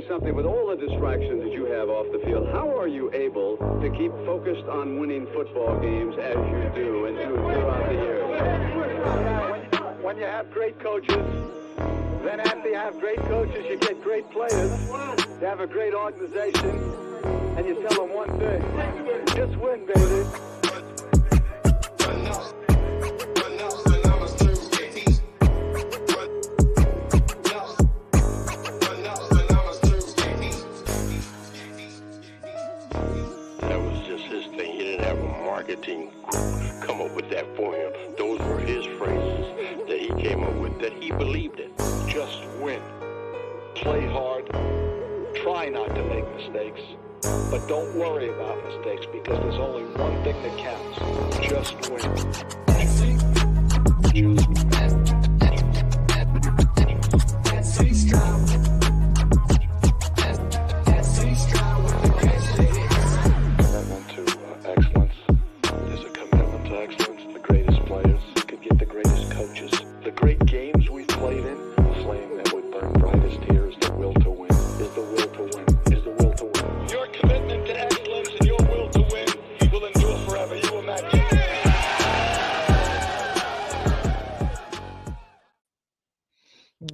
something. With all the distractions that you have off the field, how are you able to keep focused on winning football games as you do and do throughout the years? When you have great coaches, then after you have great coaches, you get great players. You have a great organization, and you tell them one thing: just win, baby. Marketing come up with that for him. Those were his phrases that he came up with, that he believed in. Just win. Play hard. Try not to make mistakes. But don't worry about mistakes, because there's only one thing that counts. Just win.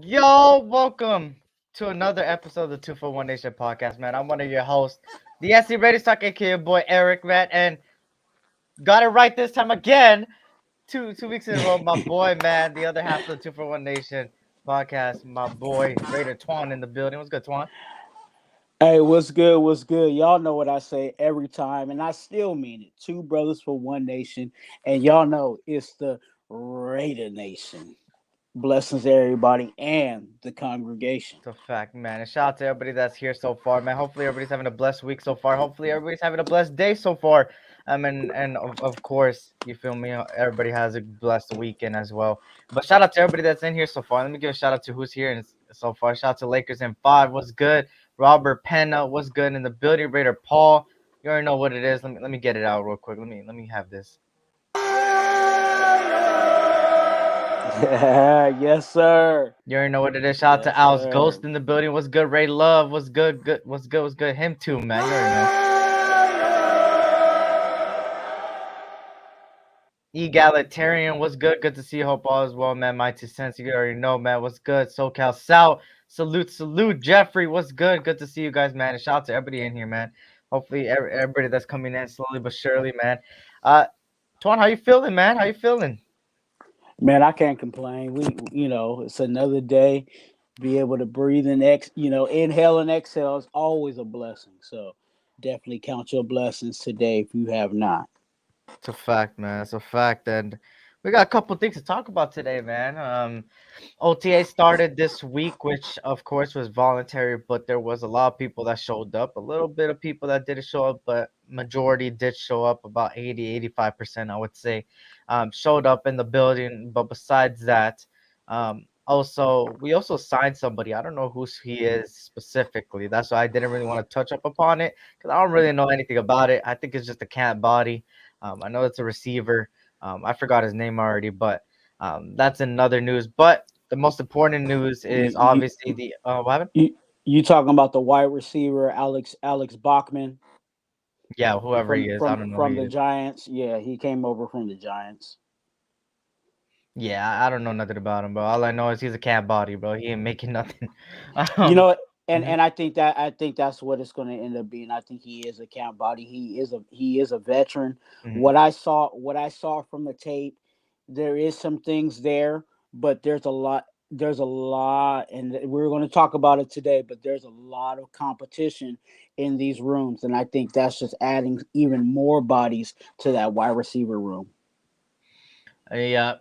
Yo, welcome to another episode of the 241 Nation podcast, man. I'm one of your hosts, the SC RaiderTwuan, aka your boy Eric, man, and got it right this time again. Two weeks in a row, my boy, man, the other half of the 241 Nation podcast, my boy RaiderTwuan in the building. What's good, Twuan? Hey, what's good? What's good? Y'all know what I say every time, and I still mean it. Two brothers for one nation, and y'all know it's the Raider Nation. Blessings, everybody, and the congregation. It's a fact, man. And shout out to everybody that's here so far, man. Hopefully, everybody's having a blessed week so far. Hopefully, everybody's having a blessed day so far. And of course, you feel me? Everybody has a blessed weekend as well. But shout out to everybody that's in here so far. Let me give a shout out to who's here and so far. Shout out to Lakers in 5. What's good? Robert Penna. What's good in the building? Raider Paul. You already know what it is. Let me get it out real quick. Let me have this. Yeah, yes, sir. You already know what it is. Shout out to Yes, Al's sir. Ghost in the building. What's good, Ray Love? What's good? What's good? Him too, man. You already know. Egalitarian, what's good? Good to see you. Hope all is well, man. My 2 cents. You already know, man. What's good? SoCal South. Salute. Jeffrey, what's good? Good to see you guys, man. And shout out to everybody in here, man. Hopefully, everybody that's coming in slowly but surely, man. Twan, how you feeling, man? How you feeling? Man, I can't complain. It's another day. Be able to breathe and inhale and exhale is always a blessing. So definitely count your blessings today if you have not. It's a fact, man. It's a fact. And we got a couple things to talk about today, man. OTA started this week, which of course was voluntary, but there was a lot of people that showed up. A little bit of people that didn't show up, but majority did show up. About 85%, I would say, showed up in the building. But besides that, we also signed somebody. I don't know who he is specifically. That's why I didn't really want to touch up upon it, because I don't really know anything about it. I think it's just a cat body. I know it's a receiver. I forgot his name already, but that's another news. But the most important news is obviously what happened? You talking about the wide receiver Alex Bachman? Yeah, whoever he is, I don't know. From the Giants. Yeah, he came over from the Giants. Yeah, I don't know nothing about him, bro. All I know is he's a cat body, bro. He ain't making nothing. And I think that's what it's going to end up being. I think he is a count body. He is a veteran. Mhm. What I saw from the tape, there is some things there, but there's a lot, and we're going to talk about it today. But there's a lot of competition in these rooms, and I think that's just adding even more bodies to that wide receiver room. Yeah,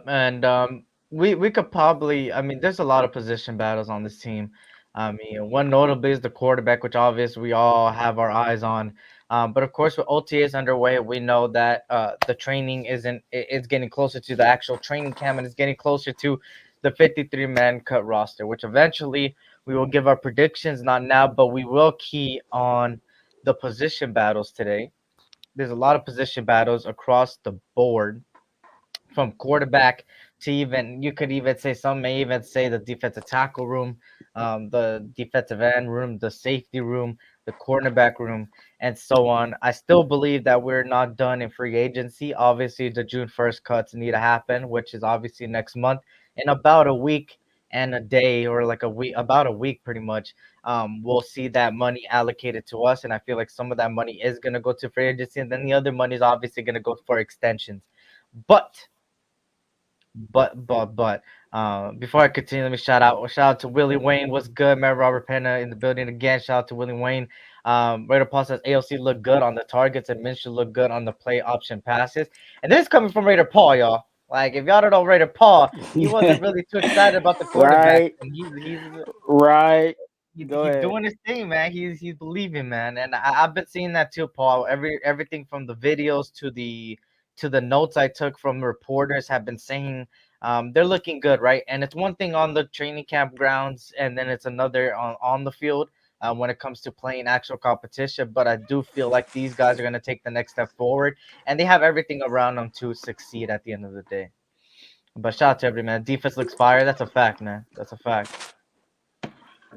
and we could probably. I mean, there's a lot of position battles on this team. I mean, one notably is the quarterback, which obviously we all have our eyes on. But of course, with OTAs underway, we know that the training it's getting closer to the actual training camp, and it's getting closer to the 53-man cut roster, which eventually we will give our predictions, not now, but we will key on the position battles today. There's a lot of position battles across the board, from quarterback to even you could even say some may even say the defensive tackle room, the defensive end room, the safety room, the cornerback room, and so on. I still believe that we're not done in free agency. Obviously, the June 1st cuts need to happen, which is obviously next month in about a week and a day, or like a week, about a week pretty much. We'll see that money allocated to us, and I feel like some of that money is gonna go to free agency, and then the other money is obviously gonna go for extensions. But before I continue, let me shout out to Willie Wayne. What's good, man? Robert Pena in the building again. Shout out to Willie Wayne. Raider Paul says AOC look good on the targets and Minshew look good on the play option passes. And this is coming from Raider Paul, y'all. Like if y'all don't know Raider Paul, he wasn't really too excited about the quarterback, Right, and right. Go he's ahead. doing his thing, man. He's believing, man. And I've been seeing that too, Paul. Everything from the videos to the notes I took from reporters have been saying they're looking good, right? And it's one thing on the training camp grounds, and then it's another on the field when it comes to playing actual competition. But I do feel like these guys are going to take the next step forward, and they have everything around them to succeed at the end of the day. But shout out to everybody, man. Defense looks fire. That's a fact, man. That's a fact.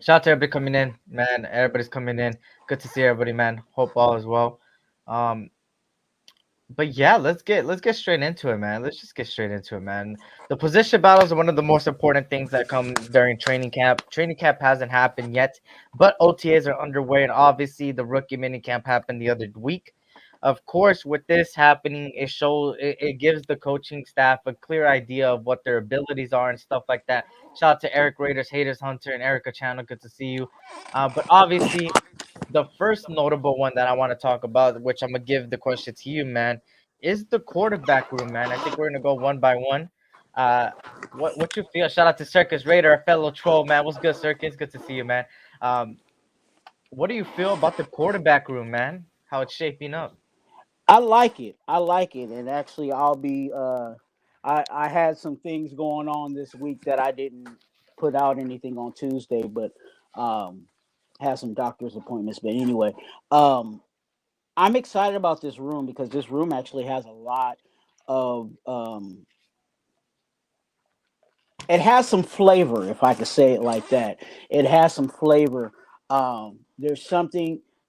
Shout out to everybody coming in, man. Everybody's coming in. Good to see everybody, man. Hope all is well. Um, but yeah, let's get straight into it, man. Let's just get straight into it, man. The position battles are one of the most important things that come during training camp. Training camp hasn't happened yet, but OTAs are underway, and obviously the rookie mini camp happened the other week. Of course, with this happening, it gives the coaching staff a clear idea of what their abilities are and stuff like that. Shout out to Eric Raiders, Haters Hunter, and Erica Channel. Good to see you. But obviously, the first notable one that I want to talk about, which I'm gonna give the question to you, man, is the quarterback room, man. I think we're gonna go one by one. Uh, what you feel? Shout out to Circus Raider, our fellow troll, man. What's good, Circus? Good to see you, man. Um, what do you feel about the quarterback room, man? How it's shaping up? I like it. I like it. And actually, I'll be. I had some things going on this week that I didn't put out anything on Tuesday, but um, had some doctor's appointments. But anyway, um, I'm excited about this room because this room actually has a lot of it has some flavor, if I could say it like that. It has some flavor.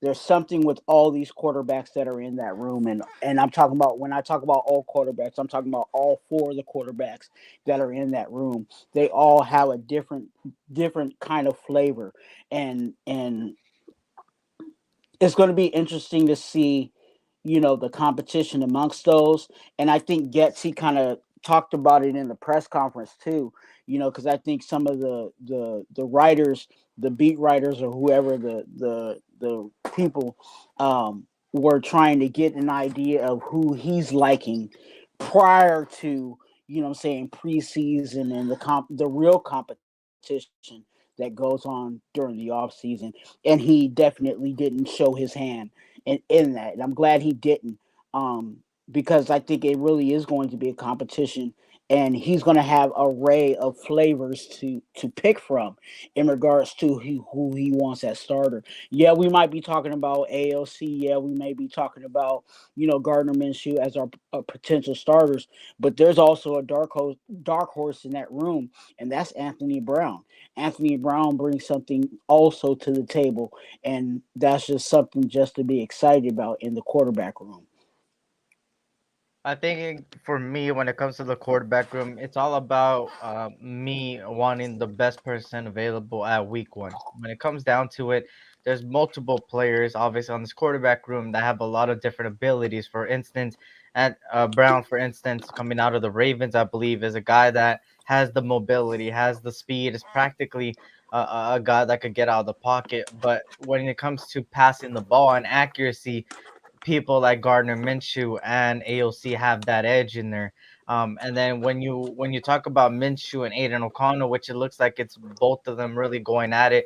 There's something with all these quarterbacks that are in that room, and I'm talking about when I talk about all quarterbacks, I'm talking about all four of the quarterbacks that are in that room. They all have a different kind of flavor, and it's going to be interesting to see, the competition amongst those. And I think Getsy kind of talked about it in the press conference too. Because I think some of the writers, the beat writers, or whoever the people were trying to get an idea of who he's liking prior to, what I'm saying, preseason and the real competition that goes on during the off season. And he definitely didn't show his hand in that. And I'm glad he didn't, because I think it really is going to be a competition, and he's going to have an array of flavors to pick from in regards to who he wants as starter. Yeah, we might be talking about ALC. Yeah, we may be talking about, Gardner Minshew as our potential starters, but there's also a dark horse in that room, and that's Anthony Brown. Anthony Brown brings something also to the table, and that's just something just to be excited about in the quarterback room. I think for me, when it comes to the quarterback room, it's all about me wanting the best person available at week one. When it comes down to it, there's multiple players, obviously, on this quarterback room that have a lot of different abilities. For instance, at Brown, for instance, coming out of the Ravens, I believe, is a guy that has the mobility, has the speed, is practically a guy that could get out of the pocket. But when it comes to passing the ball and accuracy, people like Gardner Minshew and AOC have that edge in there. And then when you talk about Minshew and Aiden O'Connell, which it looks like it's both of them really going at it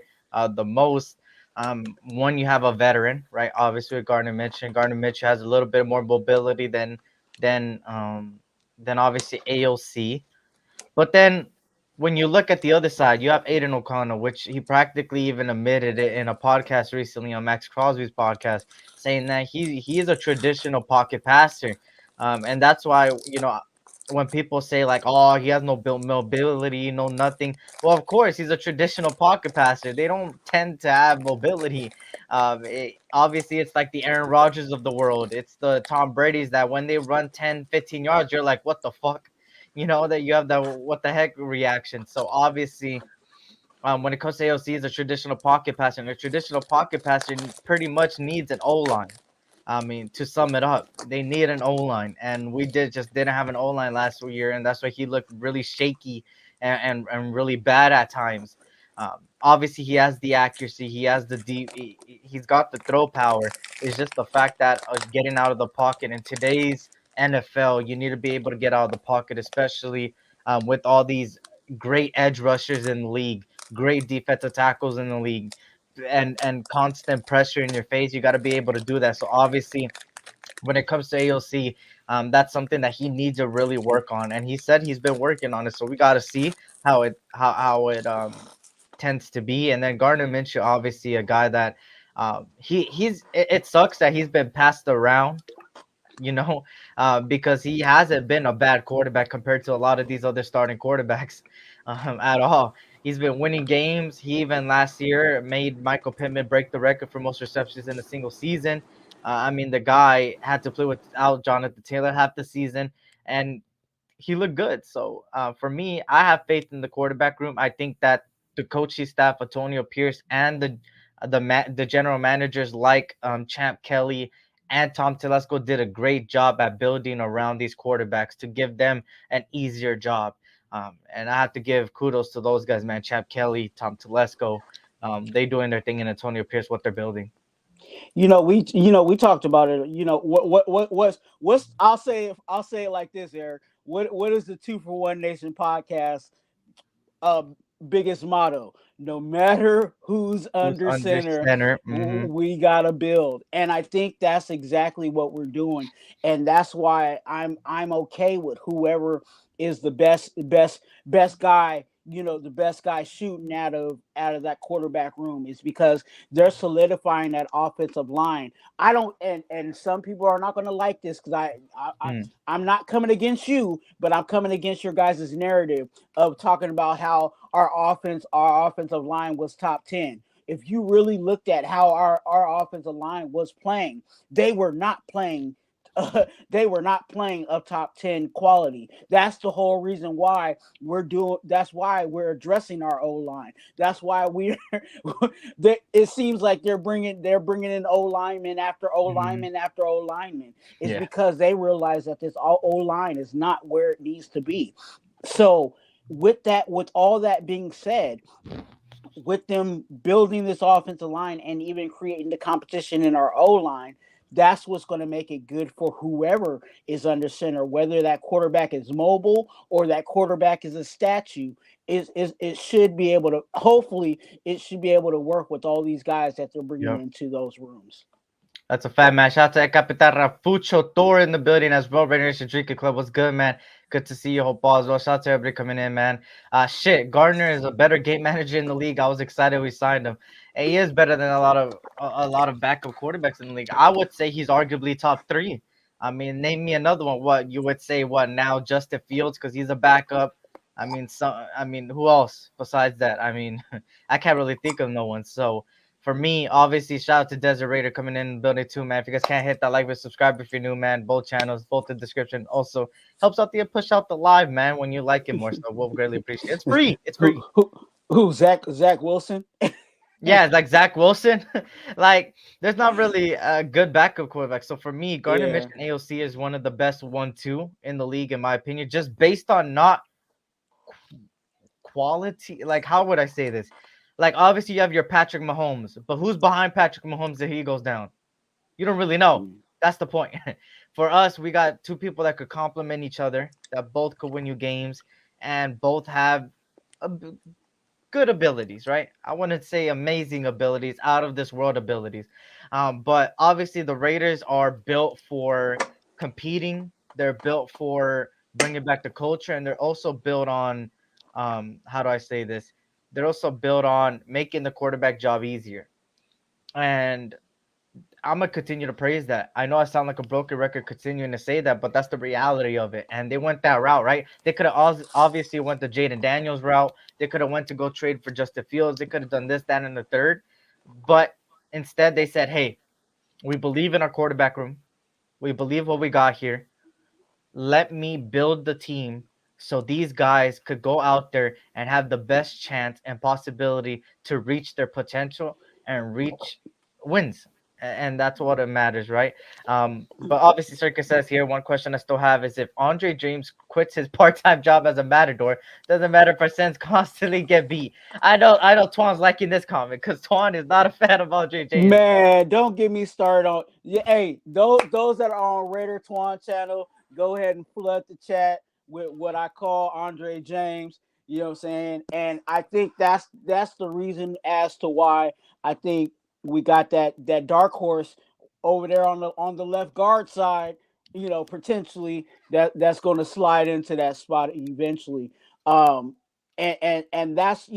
the most. One, you have a veteran, right? Obviously, with Gardner Minshew. Gardner Minshew has a little bit more mobility than than obviously AOC. But then when you look at the other side, you have Aiden O'Connell, which he practically even admitted it in a podcast recently on Max Crosby's podcast, saying that he is a traditional pocket passer. And that's why, when people say like, "Oh, he has no mobility, no nothing." Well, of course, he's a traditional pocket passer. They don't tend to have mobility. Obviously, it's like the Aaron Rodgers of the world. It's the Tom Brady's that when they run 10, 15 yards, you're like, "What the fuck?" That you have the "what the heck" reaction. So obviously, when it comes to AOC, is a traditional pocket passer, and a traditional pocket passer pretty much needs an O line. I mean, to sum it up, they need an O line, and we didn't have an O line last year, and that's why he looked really shaky and really bad at times. Obviously, he has the accuracy, he has the deep, he's got the throw power. It's just the fact that getting out of the pocket in today's NFL, you need to be able to get out of the pocket, especially with all these great edge rushers in the league, great defensive tackles in the league, and constant pressure in your face. You got to be able to do that. So obviously, when it comes to AOC, that's something that he needs to really work on, and he said he's been working on it. So we got to see how it tends to be. And then Gardner Minshew, obviously a guy that it sucks that he's been passed around, you know, because he hasn't been a bad quarterback compared to a lot of these other starting quarterbacks at all. He's been winning games. He even last year made Michael Pittman break the record for most receptions in a single season. I mean, the guy had to play without Jonathan Taylor half the season, and he looked good. So for me, I have faith in the quarterback room. I think that the coaching staff, Antonio Pierce, and the general managers like Champ Kelly and Tom Telesco did a great job at building around these quarterbacks to give them an easier job. And I have to give kudos to those guys, man. Champ Kelly, Tom Telesco, they doing their thing, and Antonio Pierce, what they're building. We talked about it. What's I'll say it like this, Eric. What is the 2 for 1 Nation podcast uh biggest motto? No matter who's Who's under under center, center? Hmm. we gotta build. And I think that's exactly what we're doing. And that's why I'm okay with whoever is the best guy, the best guy shooting out of that quarterback room, is because they're solidifying that offensive line. I don't and some people are not going to like this because I'm not coming against you, but I'm coming against your guys' narrative of talking about how our offensive line was top 10. If you really looked at how our offensive line was playing, they were not playing they were not playing up top 10 quality. That's the whole reason why that's why we're addressing our O line. That's why we're it seems like they're bringing in O lineman after O Hmm. lineman after O lineman. It's Yeah. because they realize that this O line is not where it needs to be. So with all that being said, with them building this offensive line and even creating the competition in our O line, that's what's going to make it good for whoever is under center, whether that quarterback is mobile or that quarterback is a statue. Is it should be able to, hopefully it should be able to work with all these guys that they're bringing Yep. into those rooms. That's a fat man. Shout out to Capitan Rafucho Thor in the building as well. Raider Nation Drinking Club. What's good, man? Good to see you. Hope all is well. Shout out to everybody coming in, man. Shit, Gardner is a better game manager in the league. I was excited we signed him. And he is better than a lot of backup quarterbacks in the league. I would say he's arguably top three. I mean, name me another one. What you would say? What now? Justin Fields because he's a backup. I mean, who else besides that? I mean, I can't really think of no one. So for me, obviously, shout out to Desert Raider coming in building too, man. If you guys can't hit that like and subscribe if you're new, man, both channels, both the description. Also helps out the push out the live, man, when you like it more. So we'll greatly appreciate it. It's free. It's who free. who who Zach Wilson? Yeah, it's like Zach Wilson. Like, there's not really a good backup quarterback. So for me, Gardner Yeah. Minshew AOC is one of the best 1-2 in the league, in my opinion, just based on not quality. Like, how would I say this? Like, obviously, you have your Patrick Mahomes, but who's behind Patrick Mahomes if he goes down? You don't really know. That's the point. For us, we got two people that could complement each other, that both could win you games, and both have good abilities, right? I wouldn't say amazing abilities, out of this world abilities. But obviously, the Raiders are built for competing. They're built for bringing back the culture, and they're also built on, how do I say this? They're also built on making the quarterback job easier. And I'm gonna continue to praise that. I know I sound like a broken record continuing to say that, but that's the reality of it. And they went that route, right? They could have obviously went the Jaden Daniels route. They could have went to go trade for Justin Fields. They could have done this, that, and the third. But instead, they said, "Hey, we believe in our quarterback room. We believe what we got here. Let me build the team so these guys could go out there and have the best chance and possibility to reach their potential and reach wins." And that's what it matters, right? But obviously, Circus says here, one question I still have is if Andre James quits his part-time job as a matador, doesn't matter if our Sens constantly get beat. I know Twan's liking this comment because Twan is not a fan of Andre James. Man, don't get me started on. Yeah, hey, those that are on RaiderTwuan channel, go ahead and flood the chat with what I call Andre James. You know what I'm saying? And I think that's the reason as to why I think we got that dark horse over there on the left guard side. You know, potentially that's going to slide into that spot eventually. Um, and that's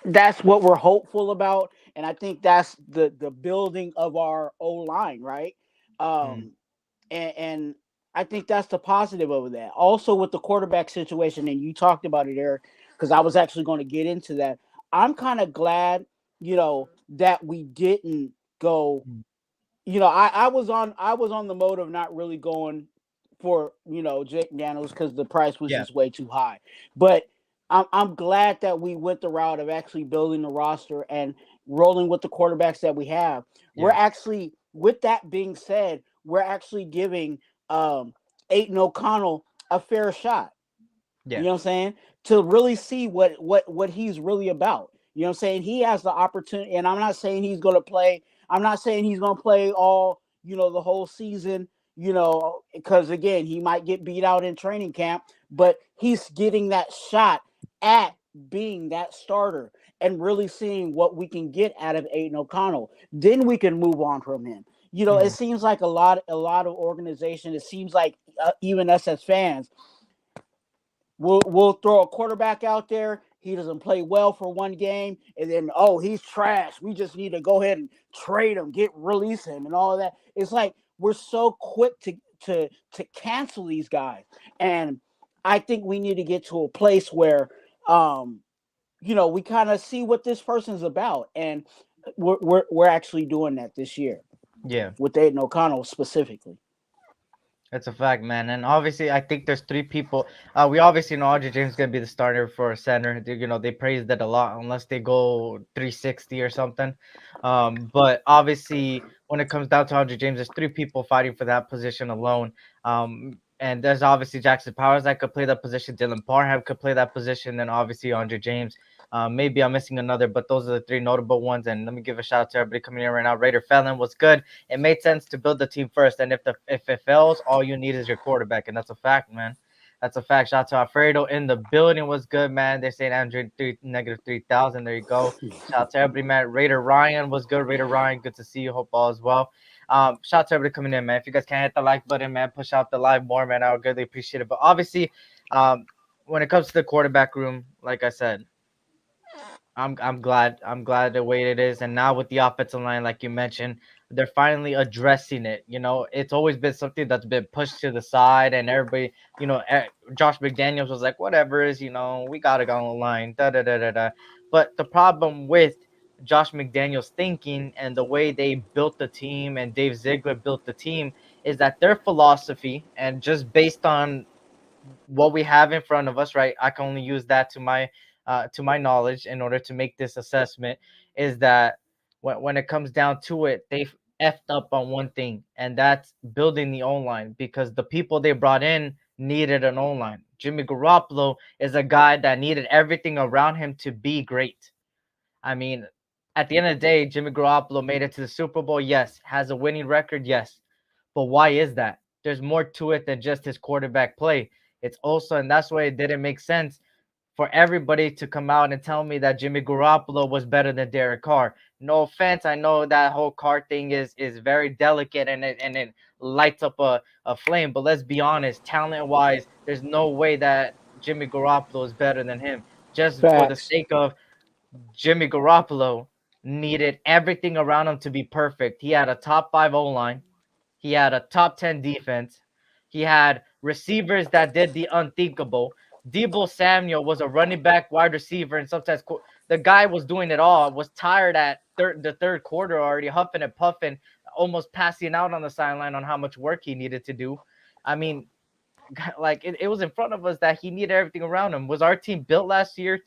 that's what we're hopeful about, and I think that's the building of our O line, right? Mm, Um, and I think that's the positive of that. Also with the quarterback situation, and you talked about it, Eric, because I was actually going to get into that. I'm kind of glad, that we didn't go. mm. I was on the mode of not really going for Jake Daniels because the price was Yeah, just way too high. But I'm glad that we went the route of actually building the roster and rolling with the quarterbacks that we have. We're yeah, actually, with that being said, we're actually giving Aiden O'Connell a fair shot. You yeah, know what I'm saying? To really see what he's really about. You know what I'm saying? He has the opportunity, and I'm not saying he's gonna play. I'm not saying he's gonna play all, the whole season, because again, he might get beat out in training camp, but he's getting that shot at being that starter and really seeing what we can get out of Aiden O'Connell. Then we can move on from him. It mhm, seems like a lot of organization. It seems like even us as fans, we'll throw a quarterback out there. He doesn't play well for one game, and then he's trash. We just need to go ahead and trade him, release him, and all of that. It's like we're so quick to cancel these guys, and I think we need to get to a place where we kind of see what this person's about, and we're actually doing that this year yeah. with Aiden O'Connell specifically. That's a fact, man. And obviously, I think there's three people. We obviously know Audrey James is gonna be the starter for center. They praised it a lot, unless they go 360 or something. But obviously, when it comes down to Audrey James, there's three people fighting for that position alone. And there's obviously Jackson Powers that could play that position. Dylan Parham could play that position. And obviously Andre James. Maybe I'm missing another, but those are the three notable ones. And let me give a shout out to everybody coming in right now. Raider Felon was good. It made sense to build the team first, and if it fails, all you need is your quarterback, and that's a fact, man. That's a fact. Shout out to Alfredo in the building. Was good, man. They're saying Android negative 3,000. There you go. Shout out to everybody, man. Raider Ryan was good. Raider Ryan, good to see you. Hope all is well. Shout out to everybody coming in, man. If you guys can't hit the like button, man, push out the live more, man. I would greatly appreciate it. But obviously, when it comes to the quarterback room, like I said, I'm glad the way it is, and now with the offensive line, like you mentioned, they're finally addressing it. It's always been something that's been pushed to the side, and everybody, Josh McDaniels was like, whatever is, we gotta go on the line, da da da da da. But the problem with Josh McDaniels' thinking and the way they built the team and Dave Ziegler built the team is that their philosophy, and just based on what we have in front of us, right? I can only use that to my knowledge in order to make this assessment. Is that when it comes down to it, they've effed up on one thing, and that's building the O line because the people they brought in needed an O line. Jimmy Garoppolo is a guy that needed everything around him to be great. I mean, at the end of the day, Jimmy Garoppolo made it to the Super Bowl. Yes, has a winning record. Yes, but why is that? There's more to it than just his quarterback play. It's also, and that's why it didn't make sense for everybody to come out and tell me that Jimmy Garoppolo was better than Derek Carr. No offense, I know that whole Carr thing is very delicate and it lights up a flame. But let's be honest, talent wise, there's no way that Jimmy Garoppolo is better than him. Just for the Facts. sake of Jimmy Garoppolo, needed everything around him to be perfect. He had a top 5 O-line. He had a top 10 defense. He had receivers that did the unthinkable. Debo Samuel was a running back, wide receiver, and sometimes the guy was doing it all. Was tired at the third quarter already, huffing and puffing, almost passing out on the sideline on how much work he needed to do. I mean, like it was in front of us that he needed everything around him. Was our team built last year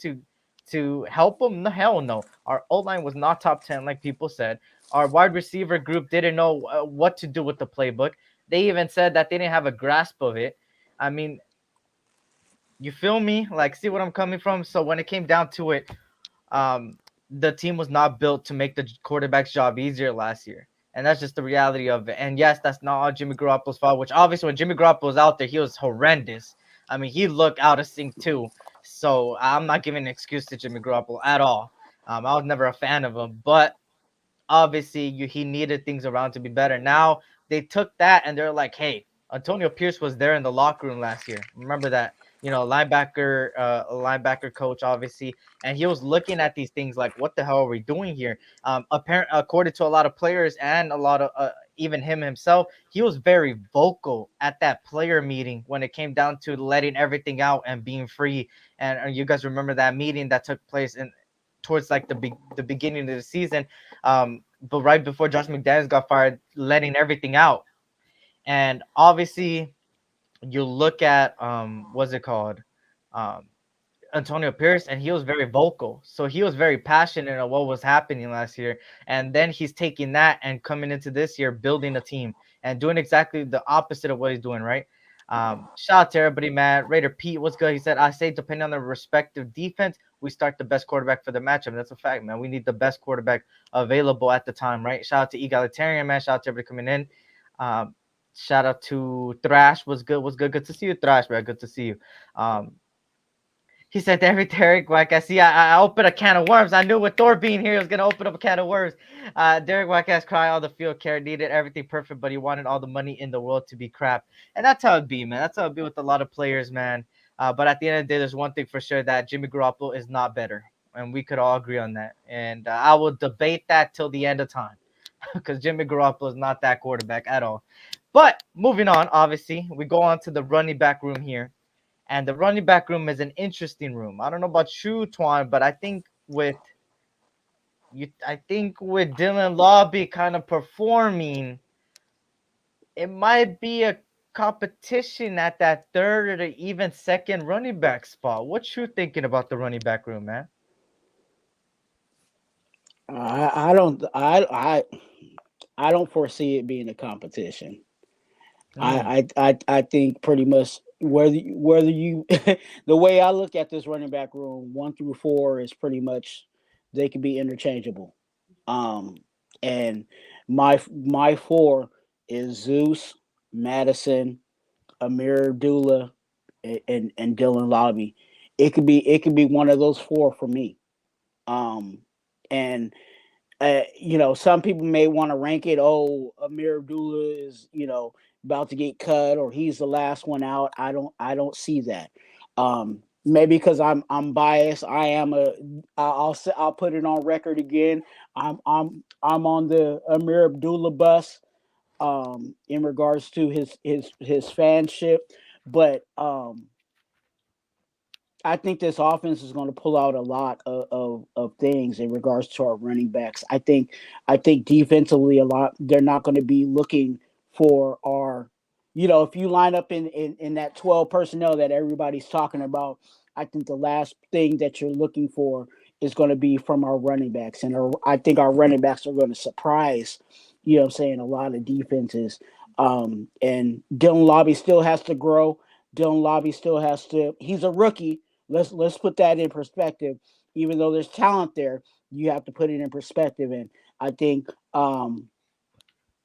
to help him? No, hell no. Our O-line was not top 10, like people said. Our wide receiver group didn't know what to do with the playbook. They even said that they didn't have a grasp of it. I mean, you feel me? Like, see what I'm coming from? So when it came down to it, the team was not built to make the quarterback's job easier last year. And that's just the reality of it. And yes, that's not all Jimmy Garoppolo's fault, which obviously when Jimmy Garoppolo was out there, he was horrendous. I mean, he looked out of sync too. So I'm not giving an excuse to Jimmy Garoppolo at all. I was never a fan of him, but obviously he needed things around to be better. Now they took that and they're like, hey, Antonio Pierce was there in the locker room last year. Remember that, linebacker coach, obviously, and he was looking at these things like, what the hell are we doing here? According to a lot of players and a lot of even him himself, he was very vocal at that player meeting when it came down to letting everything out and being free. And you guys remember that meeting that took place towards like the beginning of the season, but right before Josh McDaniels got fired, letting everything out. And obviously, you look at what's it called, Antonio Pierce, and he was very vocal. So he was very passionate on what was happening last year. And then he's taking that and coming into this year, building a team and doing exactly the opposite of what he's doing, right? Shout out to everybody, man. Raider Pete, what's good? He said, I say, depending on the respective defense, we start the best quarterback for the matchup. That's a fact, man. We need the best quarterback available at the time, right? Shout out to Egalitarian, man. Shout out to everybody coming in. Shout out to Thrash. What's good? What's good? Good to see you, Thrash, man. Good to see you. He said, Derek Wack, I see, I opened a can of worms. I knew with Thor being here, he was going to open up a can of worms. Derek Wack has cried all the field care, needed everything perfect, but he wanted all the money in the world to be crap. And that's how it be, man. That's how it be with a lot of players, man. But at the end of the day, there's one thing for sure, that Jimmy Garoppolo is not better. And we could all agree on that. And I will debate that till the end of time because Jimmy Garoppolo is not that quarterback at all. But moving on, obviously, we go on to the running back room here. And the running back room is an interesting room. I don't know about you, Twuan, but I think with Dylan Lobby kind of performing, it might be a competition at that third or even second running back spot. What you thinking about the running back room, man? I don't foresee it being a competition. I think pretty much whether you the way I look at this running back room 1 through 4 is pretty much they can be interchangeable. And my 4 is Zeus, Madison, Amir Abdullah, and Dylan Lobby. It could be one of those 4 for me. And some people may want to rank it. Oh, Amir Abdullah is about to get cut, or he's the last one out. I don't see that. Maybe because I'm biased. I'll put it on record again. I'm on the Amir Abdullah bus in regards to his fanship, but I think this offense is going to pull out a lot of things in regards to our running backs. I think defensively a lot. They're not going to be looking for our, if you line up in that 12 personnel that everybody's talking about, I think the last thing that you're looking for is going to be from our running backs. And I think our running backs are going to surprise, a lot of defenses. And Dylan Lobby still has to grow. Dylan Lobby still has to, he's a rookie. Let's put that in perspective. Even though there's talent there, you have to put it in perspective. And I think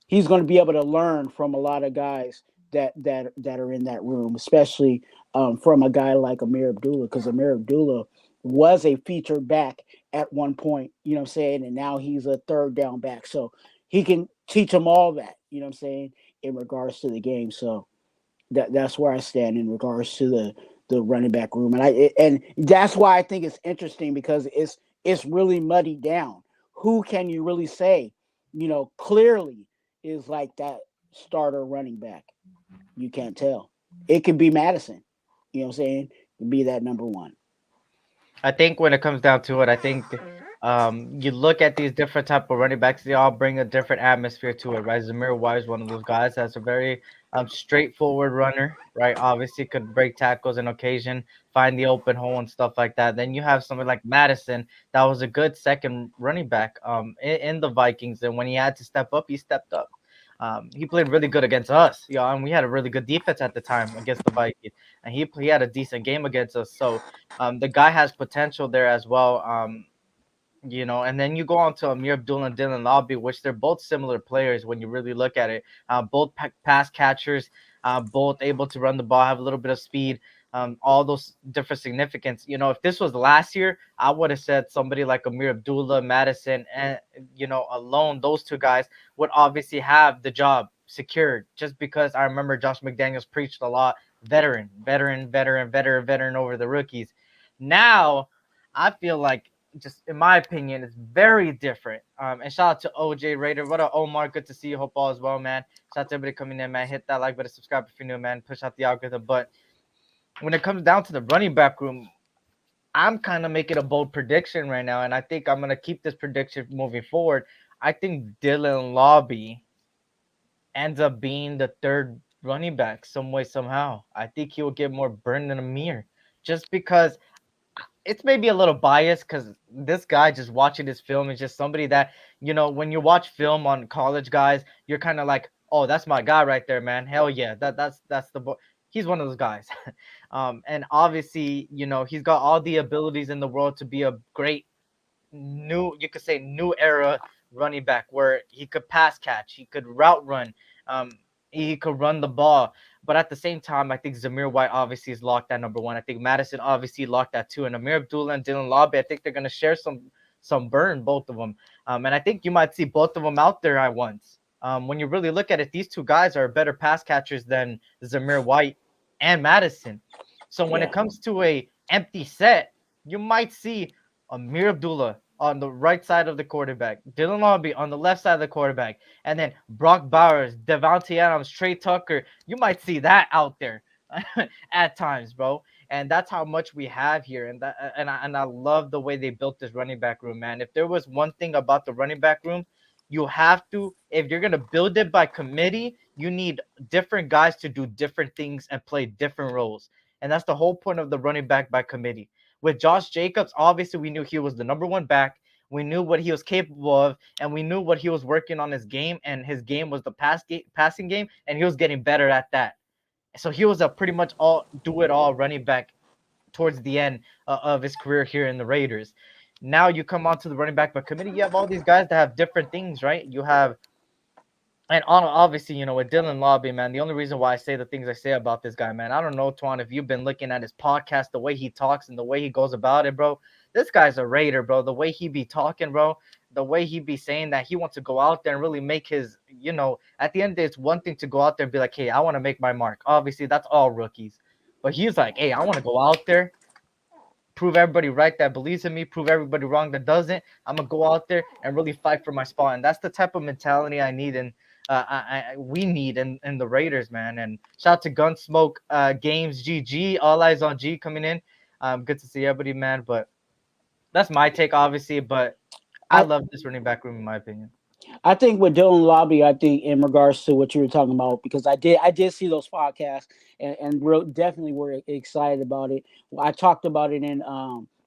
he's going to be able to learn from a lot of guys that are in that room, especially from a guy like Amir Abdullah, because Amir Abdullah was a featured back at one point, and now he's a third down back. So he can teach them all that, in regards to the game. So that's where I stand in regards to the running back room. And that's why I think it's interesting, because it's really muddied down. who can you really say, clearly is like that starter running back? You can't tell. It could be Madison. You know what I'm saying? It could be that number one. I think when it comes down to it, I think you look at these different type of running backs, they all bring a different atmosphere to it, right? Zamir White is one of those guys that's a very straightforward runner, right? Obviously could break tackles on occasion, find the open hole and stuff like that. Then you have somebody like Madison that was a good second running back in the Vikings, and when he had to step up, he stepped up. He played really good against us, and we had a really good defense at the time against the Vikings, and he had a decent game against us. So the guy has potential there as well. And then you go on to Amir Abdullah and Dylan Lobby, which they're both similar players when you really look at it. Both pass catchers, both able to run the ball, have a little bit of speed, all those different significance. If this was last year, I would have said somebody like Amir Abdullah, Madison, and alone those two guys would obviously have the job secured. Just because I remember Josh McDaniels preached a lot, veteran over the rookies. Now, I feel like, just in my opinion, it's very different. And shout out to OJ Raider. What up, Omar? Good to see you. Hope all is well, man. Shout out to everybody coming in, man. Hit that like button, subscribe if you're new, man. Push out the algorithm. But when it comes down to the running back room, I'm kind of making a bold prediction right now, and I think I'm gonna keep this prediction moving forward. I think Dylan Lobby ends up being the third running back some way, somehow. I think he will get more burn than Amir. Just because it's maybe a little biased because this guy, just watching this film, is just somebody that, when you watch film on college guys, you're kind of like, oh, that's my guy right there, man. Hell yeah. That's the boy. He's one of those guys. And obviously, he's got all the abilities in the world to be a great you could say new era running back, where he could pass catch, he could route run, he could run the ball. But at the same time, I think Zamir White obviously is locked at number one. I think Madison obviously locked at two, and Amir Abdullah and Dylan Lobby, I think they're gonna share some burn, both of them. And I think you might see both of them out there at once. When you really look at it, these two guys are better pass catchers than Zamir White and Madison. So when it comes to a empty set, you might see Amir Abdullah on the right side of the quarterback, Dylan Lobby on the left side of the quarterback, and then Brock Bowers, Devontae Adams, Trey Tucker. You might see that out there at times, bro. And that's how much we have here. And I love the way they built this running back room, man. If there was one thing about the running back room, you have to, if you're gonna build it by committee, you need different guys to do different things and play different roles. And that's the whole point of the running back by committee. With Josh Jacobs, obviously we knew he was the number one back. We knew what he was capable of, and we knew what he was working on his game, and his game was the passing game, and he was getting better at that. So he was a pretty much all do it all running back towards the end of his career here in the Raiders. Now you come on to the running back by committee, you have all these guys that have different things, right? You have, and obviously, with Dylan Lobby, man, the only reason why I say the things I say about this guy, man, I don't know, Twuan, if you've been looking at his podcast, the way he talks and the way he goes about it, bro. This guy's a Raider, bro. The way he be talking, bro, the way he be saying that he wants to go out there and really make his, at the end of the day, it's one thing to go out there and be like, hey, I want to make my mark. Obviously, that's all rookies. But he's like, hey, I want to go out there, prove everybody right that believes in me, prove everybody wrong that doesn't. I'm going to go out there and really fight for my spot. And that's the type of mentality I need and we need in the Raiders, man. And shout out to Gunsmoke Games GG, All Eyes on G coming in. Good to see everybody, man. But that's my take, obviously. But I love this running back room, in my opinion. I think with Dylan Lobby, I think in regards to what you were talking about, because I did see those podcasts and definitely were excited about it. I talked about it in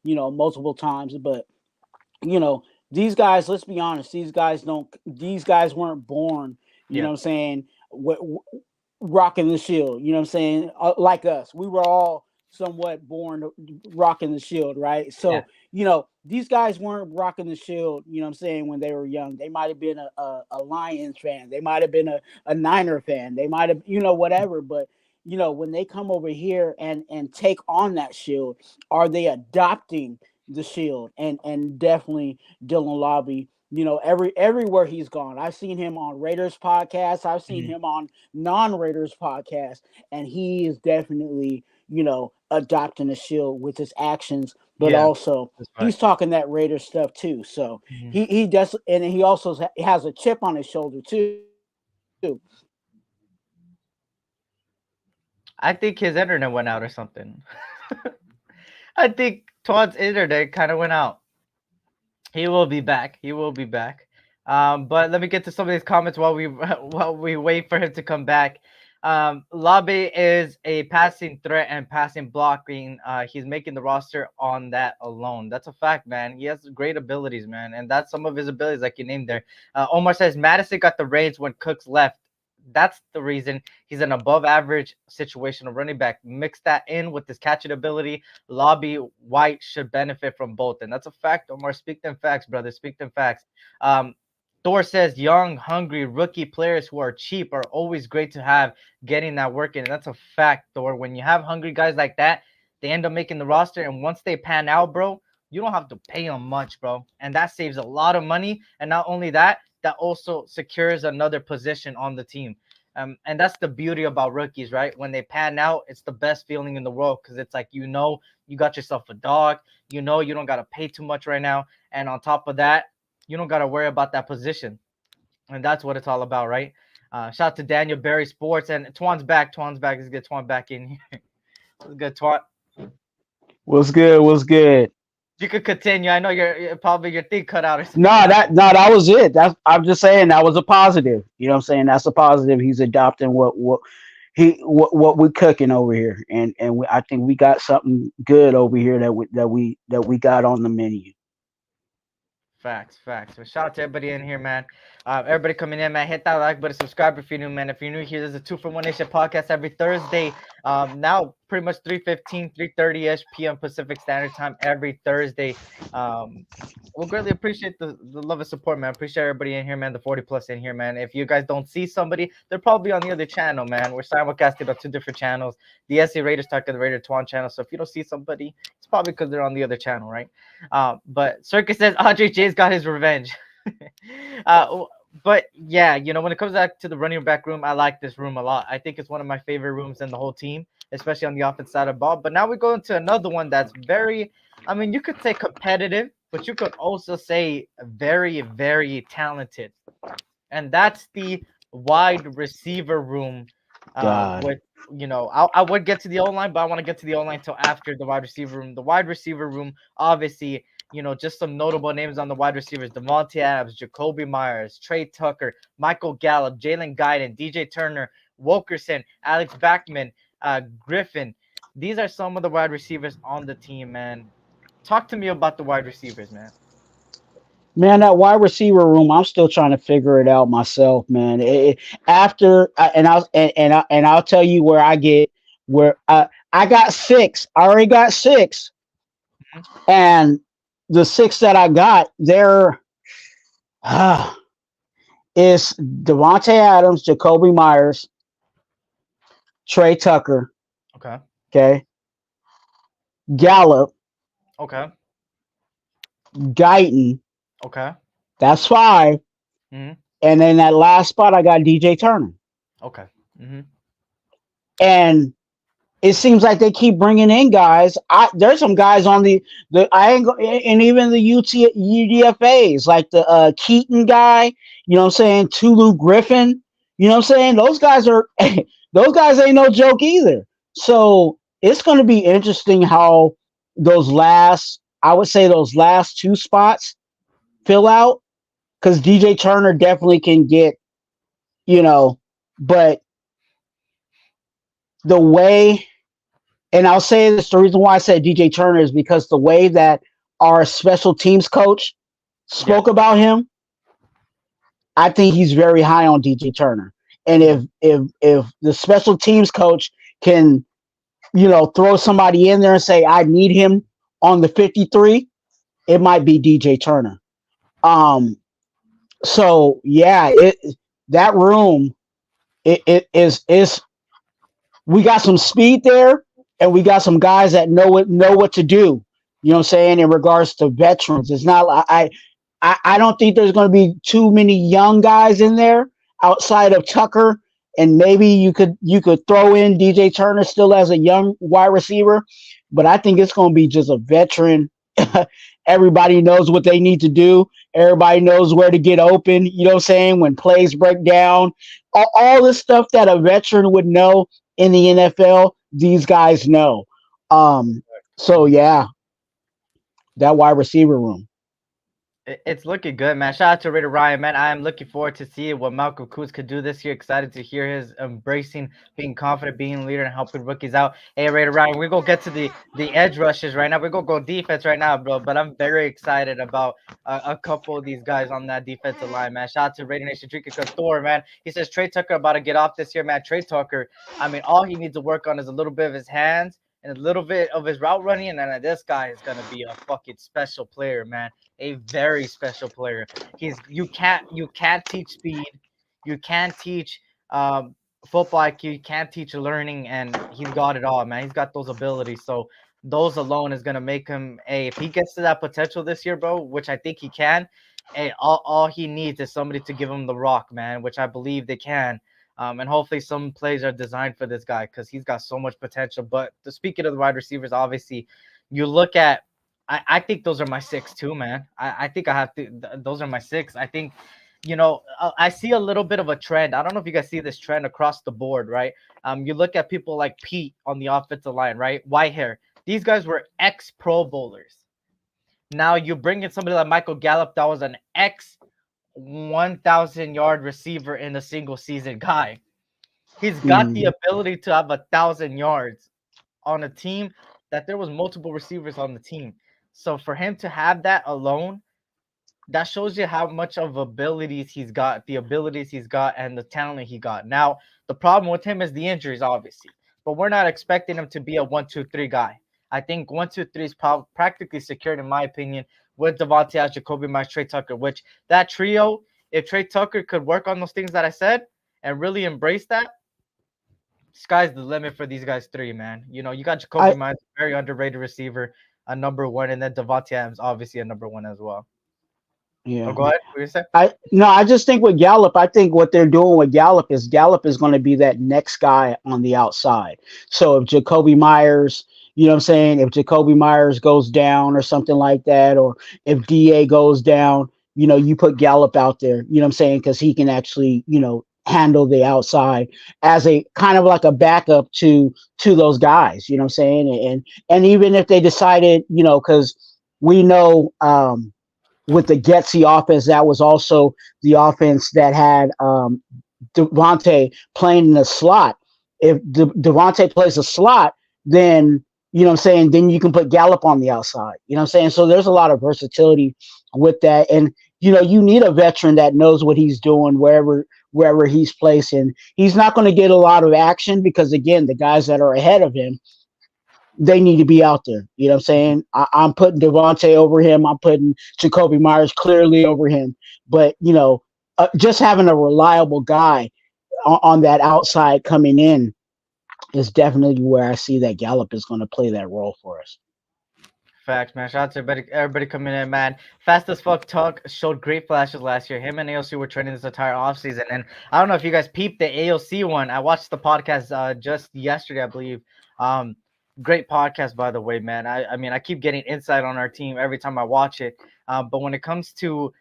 multiple times, but these guys, let's be honest, these guys weren't born, you know what I'm saying, rocking the shield, you know what I'm saying, like us. We were all somewhat born rocking the shield, right? So, these guys weren't rocking the shield, you know what I'm saying, when they were young. They might have been a Lions fan. They might have been a Niner fan. They might have, whatever. But, when they come over here and take on that shield, are they adopting the shield? And definitely Dylan Lobby, everywhere he's gone. I've seen him on Raiders podcasts. I've seen him on non-Raiders podcasts. And he is definitely, adopting the shield with his actions, but Yeah, also that's he's right. talking that Raider stuff too. So Mhm. he does, and he also has a chip on his shoulder too. I think his internet went out or something. I think Todd's internet kind of went out. He will be back. He will be back. But let me get to some of these comments while we while we wait for him to come back. Lobby is a passing threat and passing blocking. He's making the roster on that alone. That's a fact, man. He has great abilities, man, and that's some of his abilities, like you named there. Omar says Madison got the reins when Cooks left. That's the reason he's an above average situational running back. Mix that in with his catching ability. Lobby White should benefit from both, and that's a fact. Omar, speak them facts, brother. Speak them facts. Um, Thor says young, hungry rookie players who are cheap are always great to have getting that work in. And that's a fact, Thor. When you have hungry guys like that, they end up making the roster. And once they pan out, bro, you don't have to pay them much, bro. And that saves a lot of money. And not only that, that also secures another position on the team. And that's the beauty about rookies, right? When they pan out, it's the best feeling in the world because it's like, you got yourself a dog. You don't got to pay too much right now. And on top of that, you don't got to worry about that position. And that's what it's all about, right? Shout out to Daniel Berry Sports. And Twan's back. Twan's back. Let's get Twan back in here. Let's get Twan. What's good? What's good? You could continue. I know probably your thing cut out or something. That was it. That's I'm just saying that was a positive. You know what I'm saying? That's a positive. He's adopting what we're cooking over here, and I think we got something good over here that we got on the menu. Facts. So shout out to everybody in here, man. Everybody coming in, man. Hit that like button, subscribe if you're new, man. If you're new here, there's a 2 for 1 Nation podcast every Thursday. Now pretty much 3:15, 3:30ish p.m. Pacific Standard Time every Thursday. We'll greatly appreciate the love and support, man. Appreciate everybody in here, man. The 40 plus in here, man. If you guys don't see somebody, they're probably on the other channel, man. We're simulcasting on 2 different channels. The SC Raiders Talk and the RaiderTwuan channel. So if you don't see somebody, it's probably because they're on the other channel, right? But Circus says Andre J's got his revenge. But yeah, when it comes back to the running back room, I like this room a lot. I think it's one of my favorite rooms in the whole team, especially on the offense side of the ball. But now we go into another one that's very, you could say competitive, but you could also say very, very talented. And that's the wide receiver room. With I would get to the O-line, but I want to get to the O-line until after the wide receiver room. The wide receiver room, obviously, just some notable names on the wide receivers: Devontae Adams, Jacoby Myers, Trey Tucker, Michael Gallup, Jalen Guyton, DJ Turner, Wilkerson, Alex Backman, Griffin. These are some of the wide receivers on the team, man. Talk to me about the wide receivers, man. Man, that wide receiver room, I'm still trying to figure it out myself, man. I'll tell you where I got six. I already got six, and the six that I got there is Devontae Adams, Jacoby Myers, Trey Tucker. Okay. Gallup. Okay. Guyton. Okay. That's 5. Mm-hmm. And then that last spot, I got DJ Turner. Okay. Mm-hmm. And it seems like they keep bringing in guys. There's some guys on and even the UDFAs, like the Keaton guy. You know what I'm saying? Tulu Griffin. You know what I'm saying? Those guys ain't no joke either. So it's going to be interesting how those last 2 spots fill out, because DJ Turner definitely can get, but the way, and I'll say this, the reason why I said DJ Turner is because the way that our special teams coach spoke about him, I think he's very high on DJ Turner. And if the special teams coach can, throw somebody in there and say, I need him on the 53, it might be DJ Turner. So yeah, that room, it is we got some speed there, and we got some guys that know what to do. You know what I'm saying? In regards to veterans, it's not I don't think there's going to be too many young guys in there outside of Tucker and maybe you could throw in DJ Turner still as a young wide receiver, but I think it's going to be just a veteran. Everybody knows what they need to do. Everybody knows where to get open. You know what I'm saying? When plays break down, all this stuff that a veteran would know in the NFL, these guys know. Um, so yeah, that wide receiver room. It's looking good, man. Shout out to Raider Ryan, man. I am looking forward to seeing what Malcolm Kuz could do this year. Excited to hear his embracing, being confident, being a leader, and helping rookies out. Hey, Raider Ryan, we're gonna get to the edge rushes right now. We're gonna go defense right now, bro. But I'm very excited about a couple of these guys on that defensive line, man. Shout out to Raider Nation Drinking Thor, man. He says Trey Tucker about to get off this year, man. Trey Tucker, I mean, all he needs to work on is a little bit of his hands and a little bit of his route running, and then this guy is gonna be a fucking special player, man, a very special player. You can't teach speed, you can't teach football IQ, you can't teach learning, and he's got it all, man. He's got those abilities. So those alone is gonna make him a if he gets to that potential this year, bro, which I think he can. Hey, all he needs is somebody to give him the rock, man, which I believe they can. And hopefully some plays are designed for this guy because he's got so much potential. But speaking of the wide receivers, obviously, you look at I think those are my six too, man. I think I have to. Those are my six. I think, I see a little bit of a trend. I don't know if you guys see this trend across the board, right? You look at people like Pete on the offensive line, right? White hair. These guys were ex Pro Bowlers. Now you bring in somebody like Michael Gallup that was an ex 1,000-yard receiver in a single season guy. He's got the Mhm. ability to have 1,000 yards on a team that there was multiple receivers on the team. So for him to have that alone, that shows you how much of abilities he's got, the abilities he's got, and the talent he got. Now, the problem with him is the injuries, obviously, but we're not expecting him to be a 1-2-3 guy. I think 1-2-3 is practically secured, in my opinion, with Devontae as Jacoby Myers, Trey Tucker, which that trio, if Trey Tucker could work on those things that I said and really embrace that, sky's the limit for these guys three, man. You got Jacoby I Myers, very underrated receiver, a number one, and then Devontae Adams, obviously a number one as well. Oh, yeah. go ahead. What you say? I no, I just think with Gallup, I think what they're doing with Gallup is going to be that next guy on the outside. So if Jacoby Myers, you know what I'm saying, if Jacoby Myers goes down or something like that, or if DA goes down, you put Gallup out there, you know what I'm saying, because he can actually, handle the outside as a kind of like a backup to those guys, you know what I'm saying? And even if they decided, because we know with the Getsy offense, that was also the offense that had Devontae playing in the slot. If Devontae plays a slot, then you know what I'm saying. Then you can put Gallup on the outside. You know what I'm saying. So there's a lot of versatility with that, and you need a veteran that knows what he's doing wherever he's placed. And he's not going to get a lot of action because again, the guys that are ahead of him, they need to be out there. You know what I'm saying? I'm putting Devontae over him. I'm putting Jacoby Myers clearly over him. But, just having a reliable guy on that outside coming in is definitely where I see that Gallup is going to play that role for us. Facts, man. Shout out to everybody coming in, man. Fast as fuck talk showed great flashes last year. Him and AOC were training this entire offseason. And I don't know if you guys peeped the AOC one. I watched the podcast just yesterday, I believe. Great podcast, by the way, man. I mean, I keep getting insight on our team every time I watch it. But when it comes to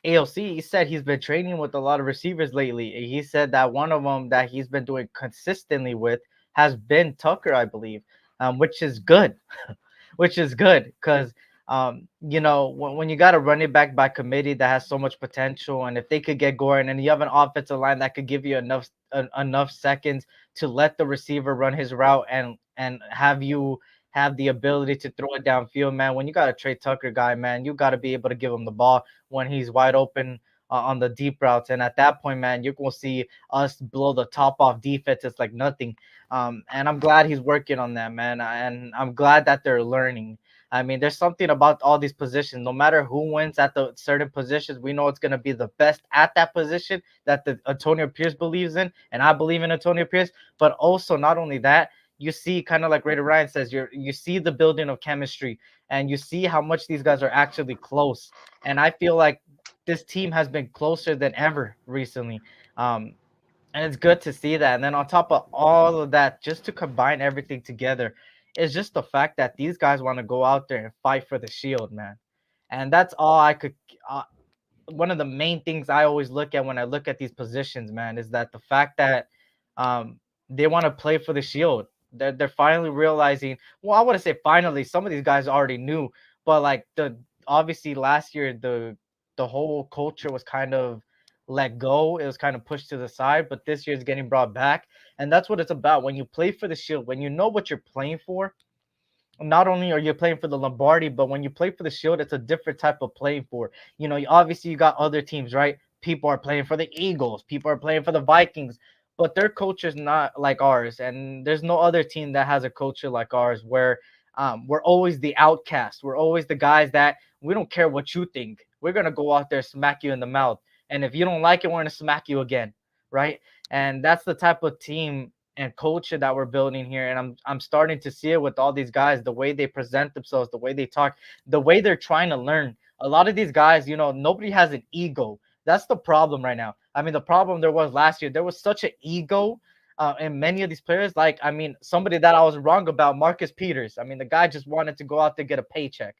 AOC, he said he's been training with a lot of receivers lately. He said that one of them that he's been doing consistently with has been Tucker, I believe, which is good. Which is good because when you got a running back by committee that has so much potential, and if they could get going, and you have an offensive line that could give you enough seconds to let the receiver run his route and have you have the ability to throw it downfield, man. When you got a Trey Tucker guy, man, you got to be able to give him the ball when he's wide open on the deep routes. And at that point, man, you're going to see us blow the top off defenses like nothing. And I'm glad he's working on that, man. And I'm glad that they're learning. I mean, there's something about all these positions. No matter who wins at the certain positions, we know it's going to be the best at that position that the Antonio Pierce believes in. And I believe in Antonio Pierce. But also, not only that, you see, kind of like Raider Ryan says, you see the building of chemistry, and you see how much these guys are actually close. And I feel like this team has been closer than ever recently. And it's good to see that. And then on top of all of that, just to combine everything together, is just the fact that these guys want to go out there and fight for the shield, man. And that's all I could. One of the main things I always look at when I look at these positions, man, is that the fact that um, they want to play for the shield. They're finally realizing. Well, I want to say finally. Some of these guys already knew, but like the obviously last year the whole culture was kind of let go. It was kind of pushed to the side, but this year it's getting brought back, and that's what it's about. When you play for the shield, when you know what you're playing for, not only are you playing for the Lombardi, but when you play for the Shield, it's a different type of playing for. You know, obviously you got other teams, right? People are playing for the Eagles, people are playing for the Vikings, but their culture is not like ours, and there's no other team that has a culture like ours where we're always the outcast. We're always the guys that we don't care what you think. We're gonna go out there smack you in the mouth, and if you don't like it, we're gonna smack you again, right? And that's the type of team and culture that we're building here. And I'm starting to see it with all these guys, the way they present themselves, the way they talk, the way they're trying to learn. A lot of these guys, you know, nobody has an ego. That's the problem right now. I mean, the problem there was last year, there was such an ego in many of these players. Like, I mean, somebody that I was wrong about, Marcus Peters. I mean, the guy just wanted to go out there get a paycheck.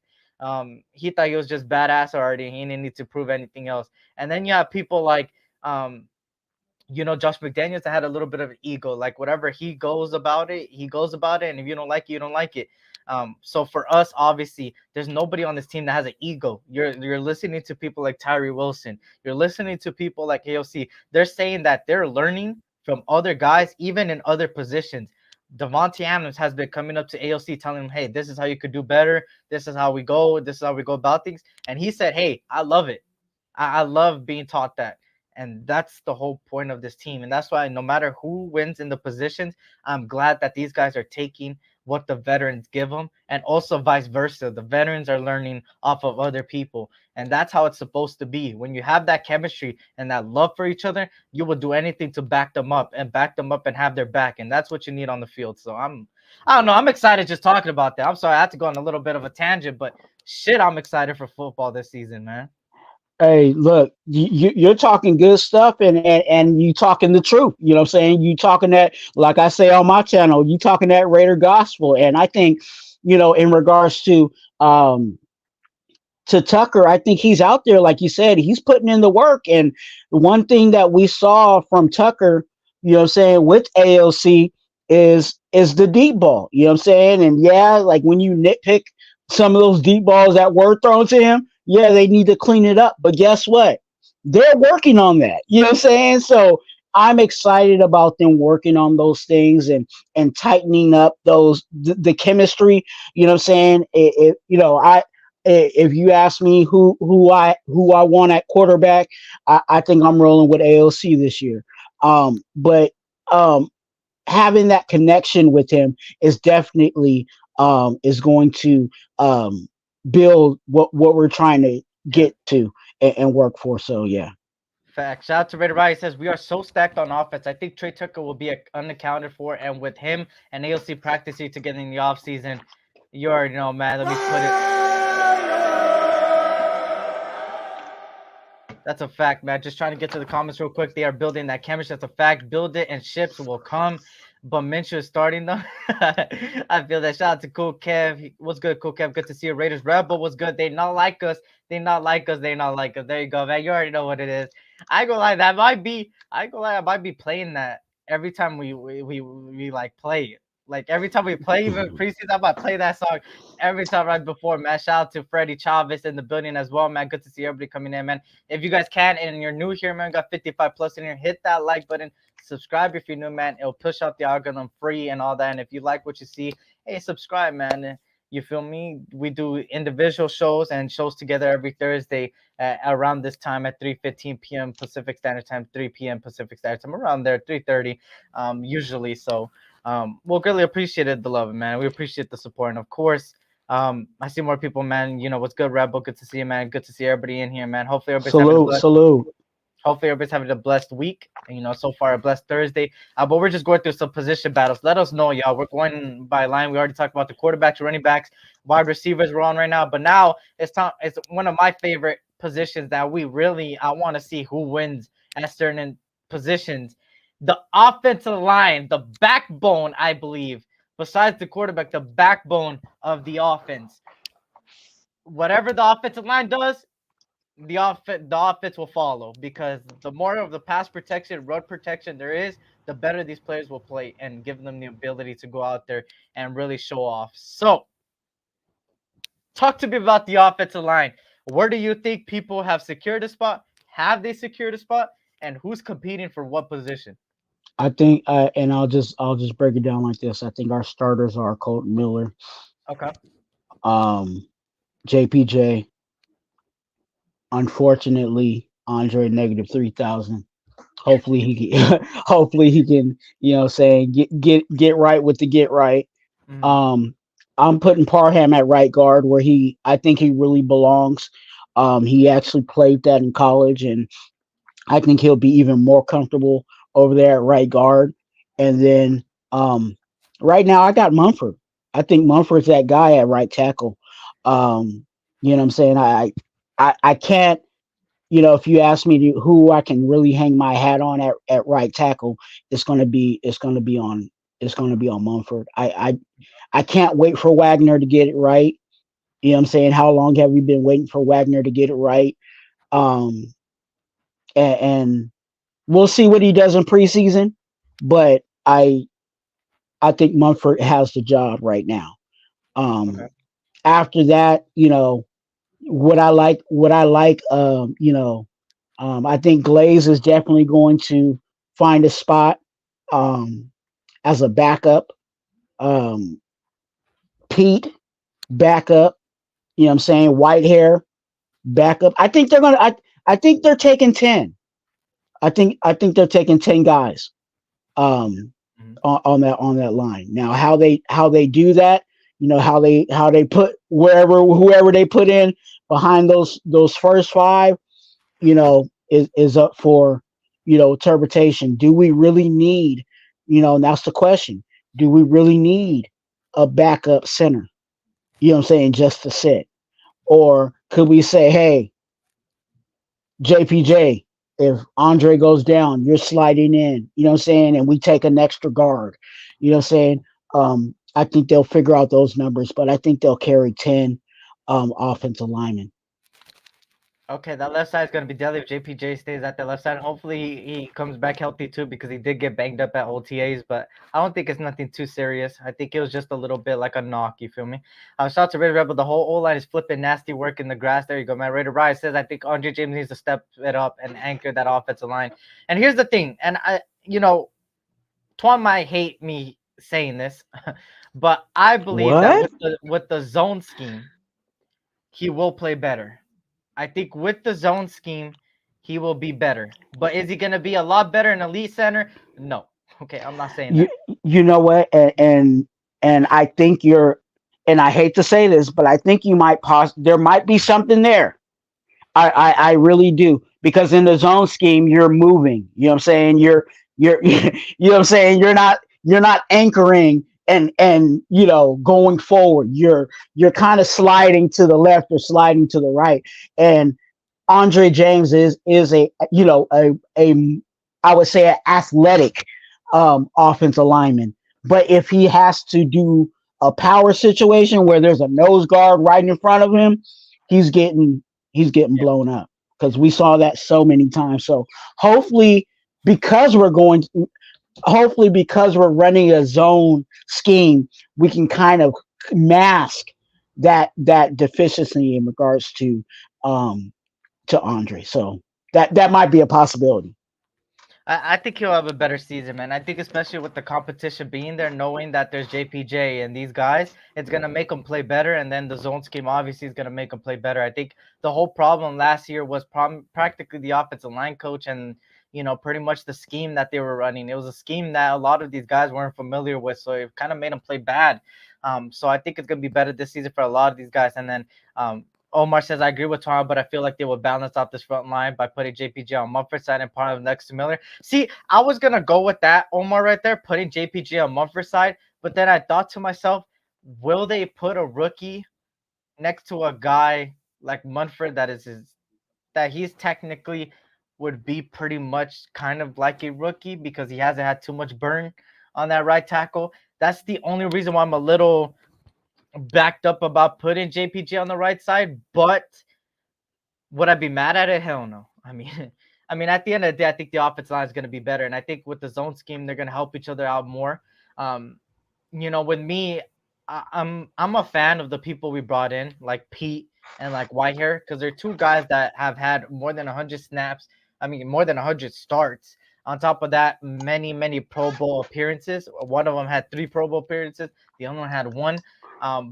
He thought he was just badass already. He didn't need to prove anything else. And then you have people like you know, Josh McDaniels had a little bit of an ego. Like whatever he goes about it, he goes about it. And if you don't like it, you don't like it. So for us, obviously, there's nobody on this team that has an ego. You're listening to people like Tyree Wilson. You're listening to people like AOC. They're saying that they're learning from other guys, even in other positions. Devontae Adams has been coming up to AOC telling him, hey, this is how you could do better. This is how we go. This is how we go about things. And he said, hey, I love it. I love being taught that. And that's the whole point of this team. And that's why no matter who wins in the positions, I'm glad that these guys are taking what the veterans give them, and also vice versa. The veterans are learning off of other people. And that's how it's supposed to be. When you have that chemistry and that love for each other, you will do anything to back them up and have their back. And that's what you need on the field. So I don't know. I'm excited just talking about that. I'm sorry I had to go on a little bit of a tangent, but shit, I'm excited for football this season, man. Hey, look, you're talking good stuff, and you talking the truth. You know what I'm saying? You talking that, like I say on my channel, you talking that Raider gospel. And I think, in regards um to Tucker, I think he's out there, like you said, he's putting in the work. And the one thing that we saw from Tucker, you know what I'm saying, with AOC is the deep ball. You know what I'm saying? And yeah, like when you nitpick some of those deep balls that were thrown to him, yeah, they need to clean it up. But guess what? They're working on that. You know what I'm saying? So I'm excited about them working on those things and tightening up the chemistry. You know what I'm saying? If you ask me who I want at quarterback, I think I'm rolling with AOC this year. But having that connection with him is definitely is going to build what we're trying to Yeah. get to and work for. So yeah. Fact. Shout out to Raider Riot says we are so stacked on offense. I think Trey Tucker will be unaccounted for, and with him and AOC practicing together in the offseason, you already know, man. Let me put it. That's a fact, man. Just trying to get to the comments real quick. They are building that chemistry. That's a fact. Build it, and ships will come. But Minshew is starting though. I feel that. Shout out to Cool Kev. What's good, Cool Kev? Good to see you. Raiders Rebel. What's good? They not like us. They not like us. They not like us. There you go, man. You already know what it is. I go like that might be. I go like I might be playing that every time we like play. Like every time we play, even preseason, I might play that song every time right before, man. Shout out to Freddie Chavez in the building as well, man. Good to see everybody coming in, man. If you guys can and you're new here, man, got 55 plus in here, hit that like button. Subscribe if you're new, man. It'll push out the algorithm free and all that. And if you like what you see, hey, subscribe, man. You feel me? We do individual shows and shows together every Thursday around this time at 3:15 p.m. Pacific Standard Time, 3 p.m. Pacific Standard Time, around there, 3:30 usually. So we'll really appreciate it, the love, man. We appreciate the support. And of course, I see more people, man. You know, what's good, Rebel? Good to see you, man. Good to see everybody in here, man. Hopefully everybody's having a blessed Salute. Hopefully everybody's having a blessed week. You know, so far a blessed Thursday. But we're just going through some position battles. Let us know, y'all. We're going by line. We already talked about the quarterbacks, running backs, wide receivers we're on right now. But now it's time. It's one of my favorite positions that I want to see who wins at certain positions. the offensive line, the backbone, I believe, besides the quarterback, the backbone of the offense. Whatever the offensive line does, the offense will follow, because the more of the pass protection, run protection there is, the better these players will play and give them the ability to go out there and really show off. So, talk to me about the offensive line. Where do you think people have secured a spot? Have they secured a spot? And who's competing for what position? I think, and I'll just break it down like this. I think our starters are Colton Miller, Okay. um, JPJ. Unfortunately, Andre -3,000. Hopefully he can, hopefully he can, saying get right with the get right. Mhm. Um, I'm putting Parham at right guard where I think he really belongs. He actually played that in college, and I think he'll be even more comfortable over there at right guard. And then right now I got Mumford. I think Mumford's that guy at right tackle. You know what I'm saying? I can't, if you ask me who I can really hang my hat on at right tackle, it's gonna be on Mumford. I can't wait for Wagner to get it right. You know what I'm saying? How long have we been waiting for Wagner to get it right? Um, and we'll see what he does in preseason, but I think Mumford has the job right now. Okay. After that, I think Glaze is definitely going to find a spot um, as a backup. Um, Pete, backup. You know what I'm saying? White hair, backup. I think they're taking 10. I think they're taking 10 guys. Um, Mhm. on that line. Now how they do that, how they put whoever they put in behind those first five, is up for interpretation. Do we really need, and that's the question. Do we really need a backup center? You know what I'm saying, just to sit? Or could we say, hey, JPJ, if Andre goes down, you're sliding in, you know what I'm saying? And we take an extra guard, you know what I'm saying? I think they'll figure out those numbers, but I think they'll carry 10 offensive linemen. Okay, that left side is gonna be deadly if JPJ stays at the left side. Hopefully he comes back healthy too, because he did get banged up at OTAs, but I don't think it's nothing too serious. I think it was just a little bit like a knock, you feel me? Shout out to Raider Rebel. The whole O line is flipping nasty work in the grass. There you go, man. Raider Rise says I think Andre James needs to step it up and anchor that offensive line. And here's the thing, and Twuan might hate me saying this, but I believe that What? with the zone scheme, he will play better. I think with the zone scheme, he will be better. But is he going to be a lot better in elite center? No. Okay, I'm not saying You that. you know what? And I think and I hate to say this, but I think you might there might be something there. I really do, because in the zone scheme you're moving. You know what I'm saying? You're you know what I'm saying? You're not anchoring and going forward. You're kind of sliding to the left or sliding to the right. And Andre James is a I would say an athletic offensive lineman. But if he has to do a power situation where there's a nose guard right in front of him, he's getting he's getting Yeah. blown up, because we saw that so many times. So hopefully, because we're going, hopefully because we're running a zone scheme, we can kind of mask that deficiency in regards um to Andre. So that might be a possibility. I think he'll have a better season, man. I think especially with the competition being there, knowing that there's JPJ and these guys, it's gonna make them play better. And then the zone scheme obviously is gonna make them play better. I think the whole problem last year was practically the offensive line coach and pretty much the scheme that they were running. It was a scheme that a lot of these guys weren't familiar with, so it kind of made them play bad. So I think it's gonna be better this season for a lot of these guys. And then Omar says, I agree with Tom, but I feel like they will balance out this front line by putting JPJ on Mumford's side and part of next to Miller. See, I was gonna go with that, Omar, right there, putting JPJ on Mumford's side, but then I thought to myself, will they put a rookie next to a guy like Munford that he's technically would be pretty much kind of like a rookie because he hasn't had too much burn on that right tackle. That's the only reason why I'm a little backed up about putting JPJ on the right side. But would I be mad at it? Hell no. I mean, I mean, at the end of the day, I think the offensive line is going to be better, and I think with the zone scheme, they're going to help each other out more. Um, with me, I'm a fan of the people we brought in, like Pete and like Whitehair, because they're two guys that have had more than 100 snaps. I mean, more than 100 starts. On top of that, many Pro Bowl appearances. One of them had 3 Pro Bowl appearances. The other one had 1.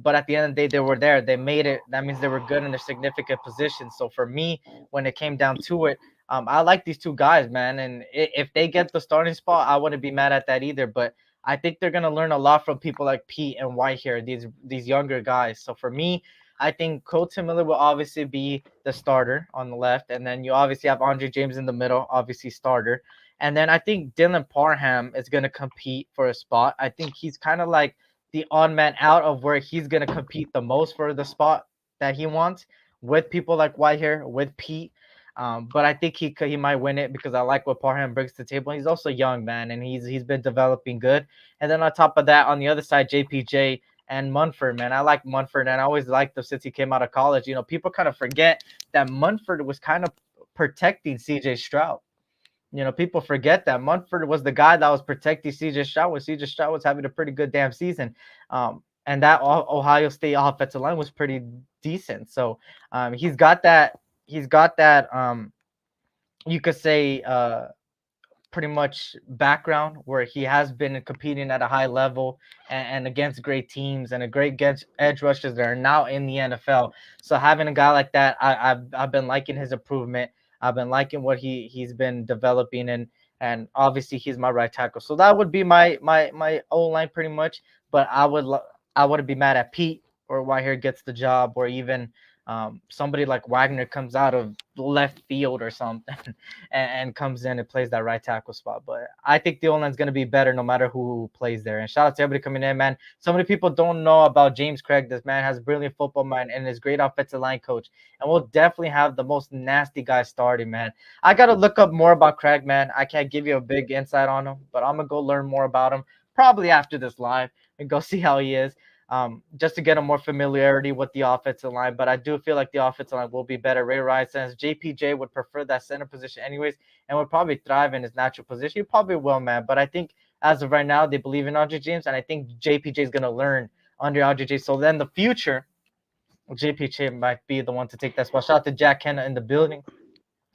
But at the end of the day, they were there. They made it. That means they were good in their significant positions. So for me, when it came down to it, I like these two guys, man. And if they get the starting spot, I wouldn't be mad at that either. But I think they're gonna learn a lot from people like Pete and White here, these younger guys. So for me, I think Colton Miller will obviously be the starter on the left, and then you obviously have Andre James in the middle, obviously starter. And then I think Dylan Parham is gonna compete for a spot. I think he's kind of like the odd man out of where he's gonna compete the most for the spot that he wants with people like White here, with Pete. But I think he might win it because I like what Parham brings to the table. He's also young, man, and he's been developing good. And then on top of that, on the other side, JPJ and Munford, man. I like Munford, and I always liked him since he came out of college. People kind of forget that Munford was kind of protecting CJ Stroud. People forget that Munford was the guy that was protecting CJ Stroud when CJ Stroud was having a pretty good damn season. And that Ohio State offensive line was pretty decent. So he's got that. You could say pretty much background where he has been competing at a high level and against great teams and a great edge rushers that are now in the NFL. So having a guy like that, I've been liking his improvement. I've been liking what he's been developing, and obviously he's my right tackle. So that would be my O line pretty much. But I wouldn't be mad at Pete or Whitehair gets the job, or even somebody like Wagner comes out of left field or something and comes in and plays that right tackle spot. But I think the O-line's going to be better no matter who plays there. And shout out to everybody coming in, man. So many people don't know about James Craig. This man has a brilliant football mind and is great offensive line coach. And we'll definitely have the most nasty guy starting, man. I got to look up more about Craig, man. I can't give you a big insight on him, but I'm going to go learn more about him probably after this live and go see how he is. Just to get a more familiarity with the offensive line. But I do feel like the offensive line will be better. Ray Rice says JPJ would prefer that center position anyways and would probably thrive in his natural position. He probably will, man. But I think as of right now, they believe in Andre James, and I think JPJ is going to learn under Andre James. So then the future, JPJ might be the one to take that spot. Shout out to Jack Kenna in the building.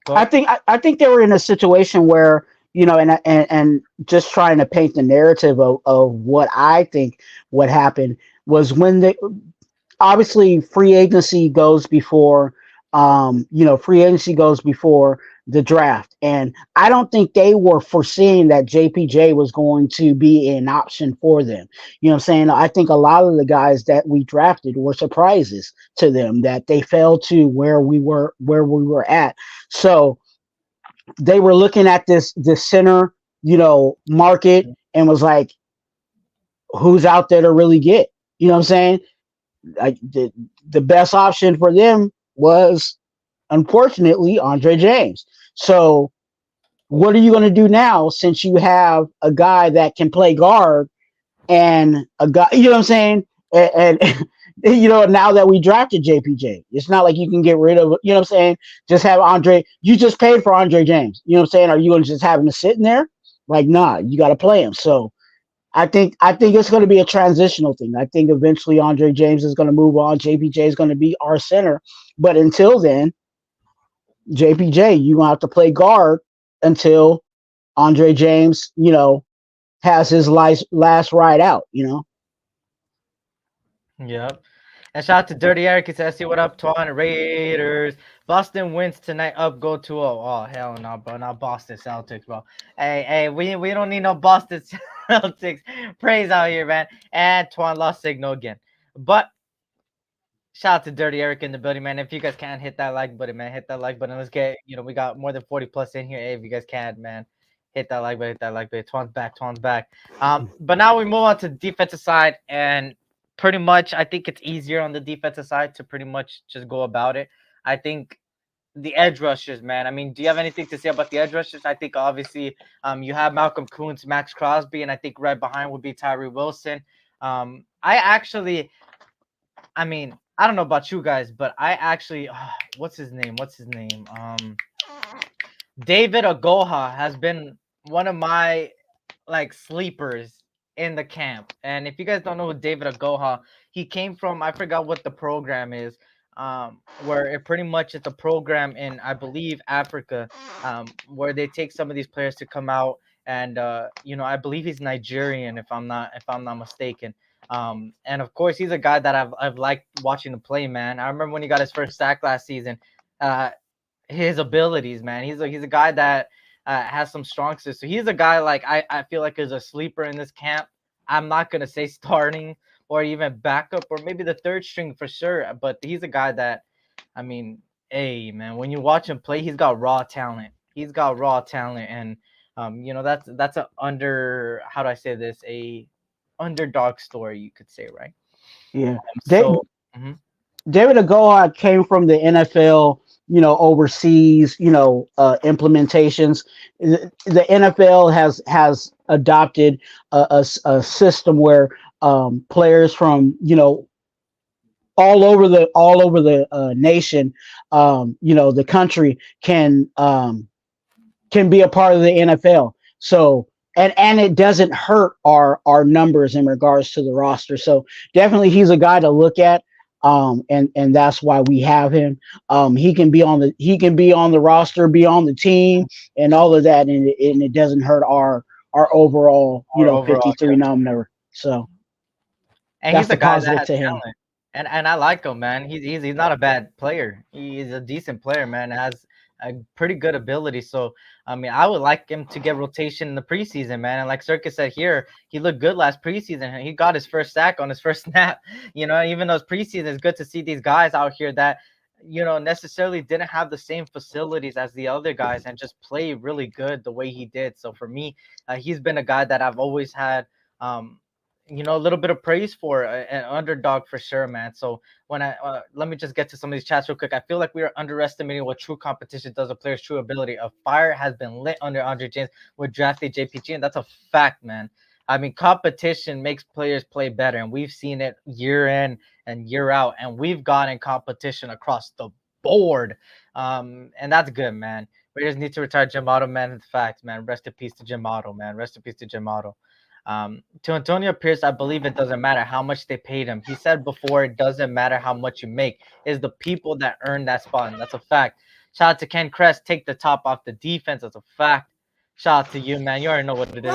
I think they were in a situation where, and just trying to paint the narrative of what I think would happen was when they obviously free agency goes before the draft. And I don't think they were foreseeing that JPJ was going to be an option for them. You know what I'm saying? I think a lot of the guys that we drafted were surprises to them that they fell to where we were at. So they were looking at this center, market and was like, who's out there to really get? You know what I'm saying? The best option for them was, unfortunately, Andre James. So what are you going to do now since you have a guy that can play guard and a guy, you know what I'm saying? And now that we drafted JPJ, it's not like you can get rid of, you know what I'm saying? Just have Andre. You just paid for Andre James. You know what I'm saying? Are you going to just have him sitting there? Like, nah, you got to play him. So I think it's going to be a transitional thing. I think eventually Andre James is going to move on. JPJ is going to be our center. But until then, JPJ, you're going to have to play guard until Andre James, has his last ride out, Yep. And shout out to Dirty Eric. He says, see what up, Twuan Raiders. Boston wins tonight. Up, go 2-0. Oh, hell no, bro. Not Boston Celtics, bro. Hey, we don't need no Boston Celtics praise out here, man. And Twuan lost signal again. But shout out to Dirty Eric in the building, man. If you guys can, hit that like button, man. Hit that like button. Let's get, we got more than 40 plus in here. Hey, if you guys can, man. Hit that like button. Twuan's back. But now we move on to the defensive side, and pretty much, I think it's easier on the defensive side to pretty much just go about it. I think the edge rushers, man. I mean, do you have anything to say about the edge rushers? I think obviously you have Malcolm Kuntz, Max Crosby, and I think right behind would be Tyree Wilson. I actually, I mean, I don't know about you guys, but I actually, what's his name? What's his name? David Agoha has been one of my like sleepers in the camp. And if you guys don't know who David Agoha, he came from, I forgot what the program is, where it pretty much it's a program in, I believe, Africa, where they take some of these players to come out. And I believe he's Nigerian, if I'm not mistaken. And of course, he's a guy that I've liked watching him play, man. I remember when he got his first sack last season. His abilities, man. He's a guy that has some strong suits. So he's a guy like I feel like is a sleeper in this camp. I'm not gonna say starting or even backup or maybe the third string for sure, but he's a guy that, I mean, hey man, when you watch him play, he's got raw talent. He's got raw talent, and that's a how do I say this, a underdog story, you could say, right? Yeah. So. Mhm. David Agoha came from the NFL, overseas, implementations. The NFL has adopted a system where players from all over the nation, the country can be a part of the NFL. So and it doesn't hurt our numbers in regards to the roster. So definitely he's a guy to look at. And that's why we have him. He can be on the roster, be on the team, and all of that, and it doesn't hurt our overall Our overall, 53 number. So and that's he's a the guy that positive has to him. talent, and I like him, man. He's not a bad player. He's a decent player, man. Has a pretty good ability. So I mean, I would like him to get rotation in the preseason, man. And like Circus said here, he looked good last preseason. He got his first sack on his first snap. Even though it's preseason, it's good to see these guys out here that necessarily didn't have the same facilities as the other guys and just play really good the way he did. So for me, he's been a guy that I've always had. A little bit of praise for an underdog for sure, man. So when let me just get to some of these chats real quick. I feel like we are underestimating what true competition does. A player's true ability. A fire has been lit under Andre James with drafted JPG, and that's a fact, man. I mean, competition makes players play better, and we've seen it year in and year out, and we've gotten competition across the board, and that's good, man. Raiders need to retire Jim Otto, man. It's fact, man. Rest in peace to Jim Otto, man. Rest in peace to Jim Otto. To Antonio Pierce, I believe it doesn't matter how much they paid him. He said before, it doesn't matter how much you make. It's the people that earn that spot, and that's a fact. Shout out to Ken Kress, take the top off the defense. That's a fact. Shout out to you, man. You already know what it is.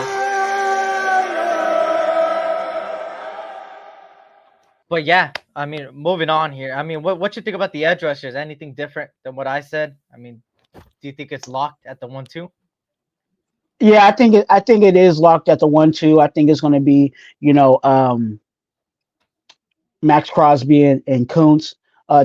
But yeah, I mean, moving on here. I mean, what you think about the edge rushers? Anything different than what I said? I mean, do you think it's locked at the 1-2? Yeah, I think it is locked at the 1-2. I think it's going to be Max Crosby and Kuntz.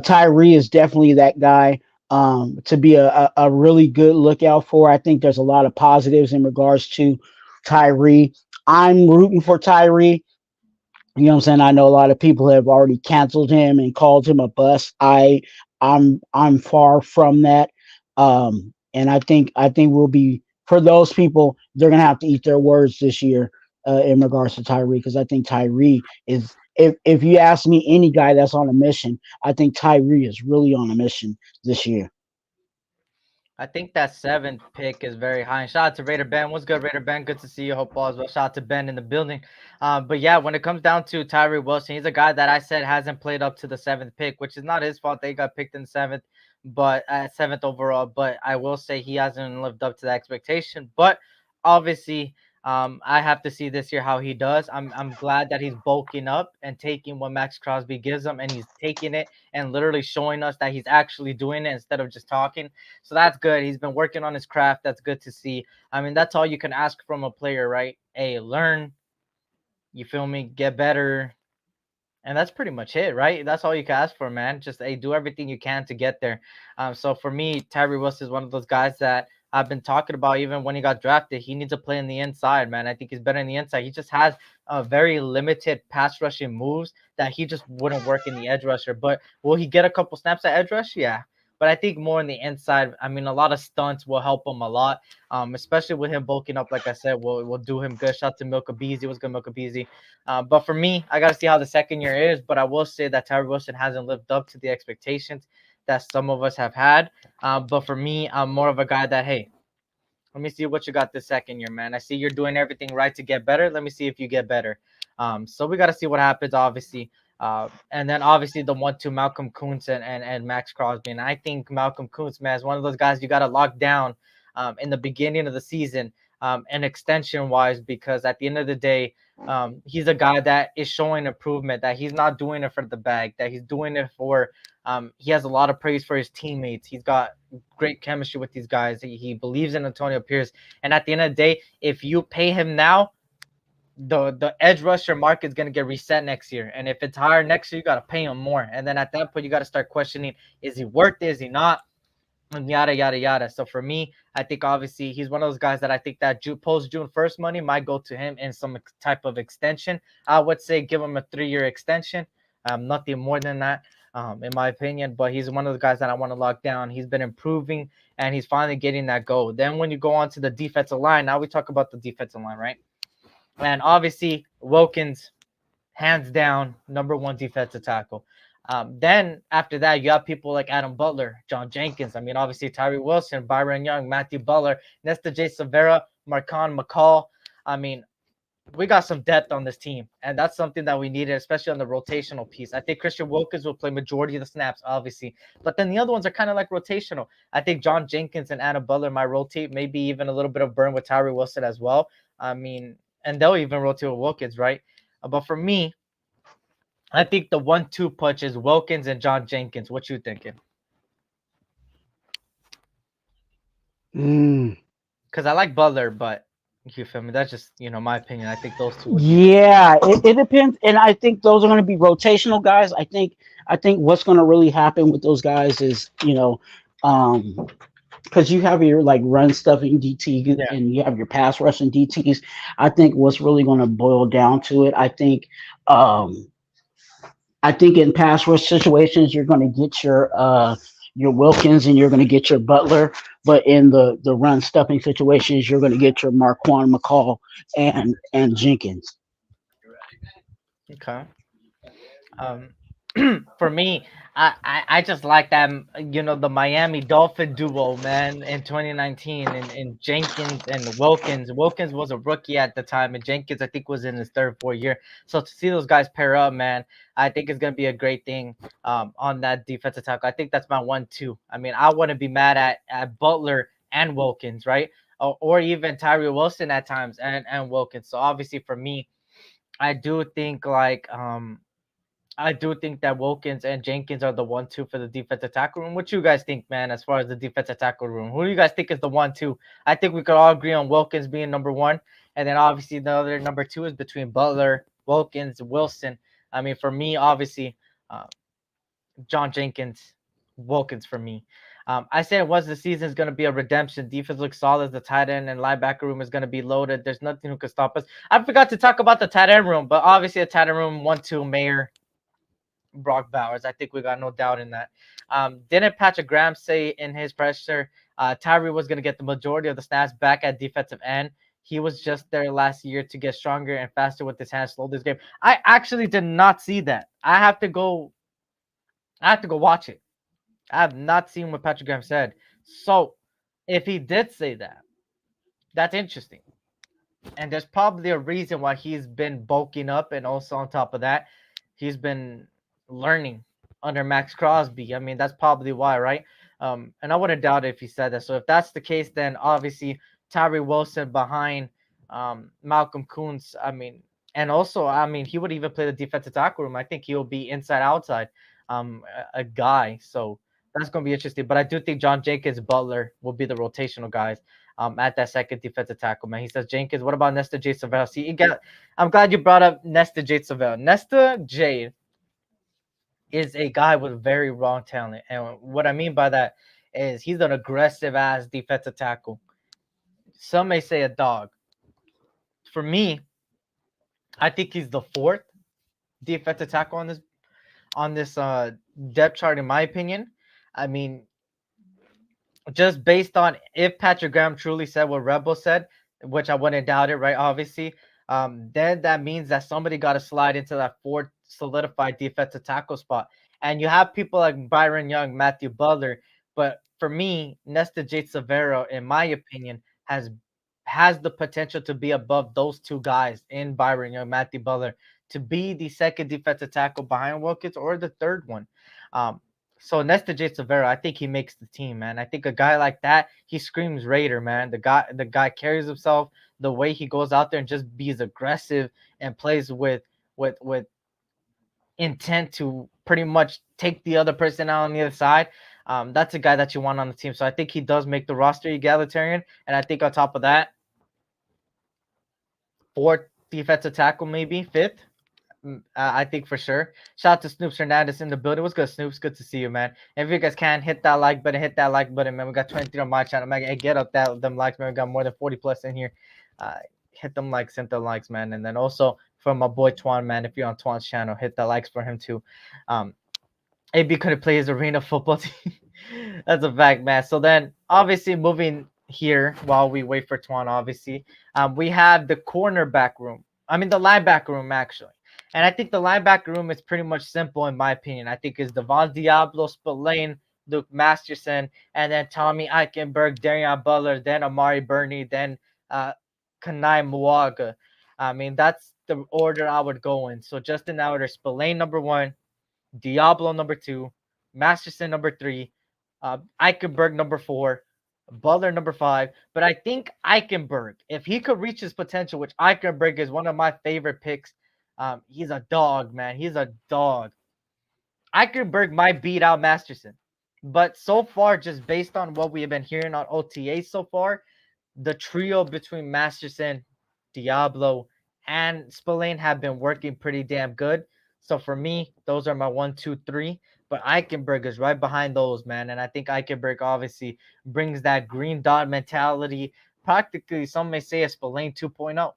Tyree is definitely that guy to be a really good lookout for. I think there's a lot of positives in regards to Tyree. I'm rooting for Tyree. You know what I'm saying? I know a lot of people have already canceled him and called him a bust. I'm far from that. And I think we'll be, for those people, they're gonna have to eat their words this year in regards to Tyree, because I think Tyree is, if you ask me any guy that's on a mission, I think Tyree is really on a mission this year. I think that 7th pick is very high. And shout out to Raider Ben. What's good, Raider Ben? Good to see you. Hope all is well. Shout out to Ben in the building. But yeah, when it comes down to Tyree Wilson, he's a guy that I said hasn't played up to the 7th pick, which is not his fault. They got picked in 7th, but 7th overall. But I will say he hasn't lived up to the expectation. But obviously, I have to see this year how he does. I'm glad that he's bulking up and taking what Max Crosby gives him, and he's taking it and literally showing us that he's actually doing it instead of just talking. So that's good. He's been working on his craft. That's good to see. I mean, that's all you can ask from a player, right? Hey, learn. You feel me? Get better. And that's pretty much it, right? That's all you can ask for, man. Just do everything you can to get there. So for me, Tyree Wilson is one of those guys that I've been talking about even when he got drafted. He needs to play in the inside, man. I think he's better in the inside. He just has a very limited pass rushing moves that he just wouldn't work in the edge rusher. But will he get a couple snaps at edge rush? Yeah. but I think more on the inside. I mean, a lot of stunts will help him a lot, especially with him bulking up. Like I said, will do him good. Shout out to Milka Beasley. What's good, Milka Beasley? But for me, I got to see how the second year is. But I will say that Tyree Wilson hasn't lived up to the expectations that some of us have had. But for me, I'm more of a guy that, hey, let me see what you got this second year, man. I see you're doing everything right to get better. Let me see if you get better. So we got to see what happens, obviously. And then obviously the 1-2, Malcolm Kuntz and Max Crosby. And I think Malcolm Kuntz, man, is one of those guys you got to lock down in the beginning of the season and extension wise, because at the end of the day, he's a guy that is showing improvement, that he's not doing it for the bag, that he's doing it for he has a lot of praise for his teammates. He's got great chemistry with these guys. He believes in Antonio Pierce. And at the end of the day, if you pay him now, the edge rusher market is going to get reset next year. And if it's higher next year, you got to pay him more. And then at that point, you got to start questioning, is he worth it? Is he not? And yada, yada, yada. So for me, I think obviously he's one of those guys that I think that post June 1st money might go to him in some type of extension. I would say give him a 3-year extension. Nothing more than that, in my opinion. But he's one of the guys that I want to lock down. He's been improving, and he's finally getting that goal. Then when you go on to the defensive line, now we talk about the defensive line, right? And obviously, Wilkins, hands down, number 1 defensive tackle. Then after that, you have people like Adam Butler, John Jenkins. I mean, obviously, Tyree Wilson, Byron Young, Matthew Butler, Nesta J. Severa, Marcon McCall. I mean, we got some depth on this team, and that's something that we needed, especially on the rotational piece. I think Christian Wilkins will play majority of the snaps, obviously, but then the other ones are kind of like rotational. I think John Jenkins and Adam Butler might rotate, maybe even a little bit of burn with Tyree Wilson as well. I mean, and they'll even rotate with Wilkins, right? But for me, I think the 1-2 punch is Wilkins and John Jenkins. What you thinking? Because I like Butler, but you feel me? That's just my opinion. I think those two would be. Yeah, it depends, and I think those are going to be rotational guys. I think what's going to really happen with those guys is um, because you have your like run stuffing DT Yeah. and you have your pass rushing DTs. I think what's really going to boil down to it. Um, I think in pass rush situations you're going to get your Wilkins and you're going to get your Butler, but in the run stuffing situations you're going to get your Marquand McCall and Jenkins. Okay. Um, for me, I just like that, the Miami Dolphin duo, man, in 2019, and Jenkins and Wilkins. Wilkins was a rookie at the time, and Jenkins, I think, was in his third, fourth year. So to see those guys pair up, man, I think it's going to be a great thing on that defensive tackle. I think that's my 1-2. I mean, I wouldn't be mad at Butler and Wilkins, right? Or even Tyree Wilson at times and Wilkins. So obviously for me, I do think I do think that Wilkins and Jenkins are the 1-2 for the defensive tackle room. What you guys think, man, as far as the defensive tackle room? Who do you guys think is the 1-2? I think we could all agree on Wilkins being number 1. And then obviously the other number 2 is between Butler, Wilkins, Wilson. I mean, for me, obviously, uh, John Jenkins, Wilkins for me. I said once the season is going to be a redemption. Defense looks solid. The tight end and linebacker room is going to be loaded. There's nothing who can stop us. I forgot to talk about the tight end room, but obviously the tight end room 1-2, Mayer, Brock Bowers. I think we got no doubt in that. Didn't Patrick Graham say in his presser Tyree was going to get the majority of the snaps back at defensive end? He was just there last year to get stronger and faster with his hands, slow this game. I actually did not see that. I have to go watch it. I have not seen what Patrick Graham said. So if he did say that, that's interesting. And there's probably a reason why he's been bulking up, and also on top of that, he's been learning under Max Crosby. I mean, that's probably why, right? And I wouldn't doubt it if he said that. So if that's the case, then obviously Tyree Wilson behind Malcolm Kuntz. I mean, and also, I mean, he would even play the defensive tackle room. I think he'll be inside outside a guy. So that's going to be interesting. But I do think John Jenkins, Butler will be the rotational guys at that second defensive tackle, man. He says, Jenkins, what about Nesta J. Savell? See, I'm glad you brought up Nesta J. Savell. Nesta J is a guy with very raw talent. And what I mean by that is he's an aggressive-ass defensive tackle. Some may say a dog. For me, I think he's the 4th defensive tackle on this depth chart, in my opinion. I mean, just based on if Patrick Graham truly said what Rebel said, which I wouldn't doubt it, right? Obviously, then that means that somebody got to slide into that fourth solidified defensive tackle spot. And you have people like Byron Young, Matthew Butler, but for me, Nesta J. Severo, in my opinion, has the potential to be above those two guys in Byron Young, Matthew Butler, to be the second defensive tackle behind Wilkins or the third one. Um, so Nesta J. Severo, I think he makes the team, man. I think a guy like that, he screams Raider, man. The guy carries himself the way he goes out there and just be's aggressive and plays with intent to pretty much take the other person out on the other side. That's a guy that you want on the team. So I think he does make the roster egalitarian. And I think on top of that, fourth defensive tackle, maybe fifth. I think for sure. Shout out to Snoops Hernandez in the building. What's good, Snoops? Good to see you, man. If you guys can hit that like button, man. We got 23 on my channel, man. Hey, get up them likes, man. We got more than 40 plus in here. Hit them likes, hit the likes, man. And then also for my boy Twuan, man. If you're on Twan's channel, hit the likes for him too. AB couldn't play his arena football team. That's a fact, man. So then, obviously, moving here while we wait for Twan, obviously, we have the cornerback room. I mean, the linebacker room, actually. And I think the linebacker room is pretty much simple, in my opinion. I think it's Devon Diablo, Spillane, Luke Masterson, and then Tommy Eichenberg, Darian Butler, then Amari Burney, then Kanai Muaga. I mean, that's the order I would go in. So just in that order, Spillane number 1, Diablo number 2, Masterson number 3, Eichenberg number 4, Butler number 5. But I think Eichenberg, if he could reach his potential, which Eichenberg is one of my favorite picks, he's a dog, man. He's a dog. Eichenberg might beat out Masterson. But so far, just based on what we have been hearing on OTA so far, the trio between Masterson, Diablo, and Spillane have been working pretty damn good. So for me, those are my 1, 2, 3. But Eichenberg is right behind those, man. And I think Eichenberg obviously brings that green dot mentality. Practically, some may say a Spillane 2.0.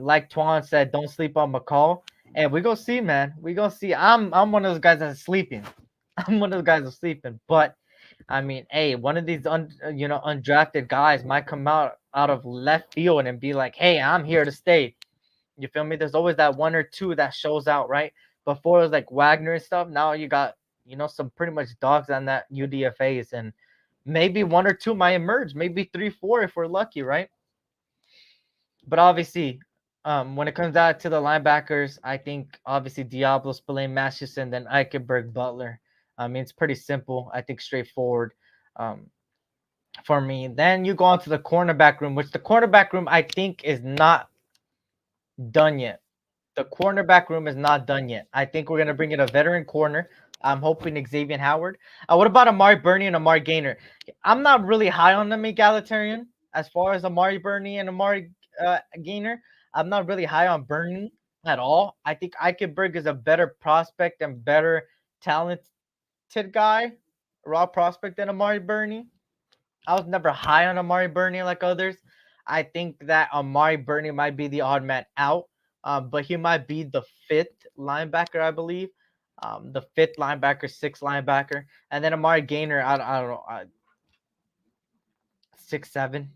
Like Twan said, don't sleep on McCall. And we gonna see, man. We gonna see. I'm one of those guys that's sleeping. I'm one of those guys that's sleeping. But I mean, hey, one of these undrafted guys might come out of left field and be like, hey, I'm here to stay. You feel me? There's always that one or two that shows out, right? Before it was like Wagner and stuff. Now you got, some pretty much dogs on that UDFAs, and maybe one or two might emerge, maybe 3, 4 if we're lucky, right? But obviously, when it comes down to the linebackers, I think obviously Diablo, Spillane, Masterson, then Eichenberg, Butler. I mean, it's pretty simple. I think straightforward for me. Then you go on to the cornerback room, which the cornerback room I think is not done yet. The cornerback room is not done yet. I think we're gonna bring in a veteran corner. I'm hoping Xavier Howard. What about Amari Burney and Amari Gainer? I'm not really high on them egalitarian as far as Amari Burney and Amari Gainer. I'm not really high on Burney at all. I think Eichenberg is a better prospect and better talented guy, raw prospect than Amari Burney. I was never high on Amari Burney like others. I think that Amari Burney might be the odd man out, but he might be the fifth linebacker, I believe. The fifth linebacker, sixth linebacker. And then Amari Gainer, I don't know, 6, 7,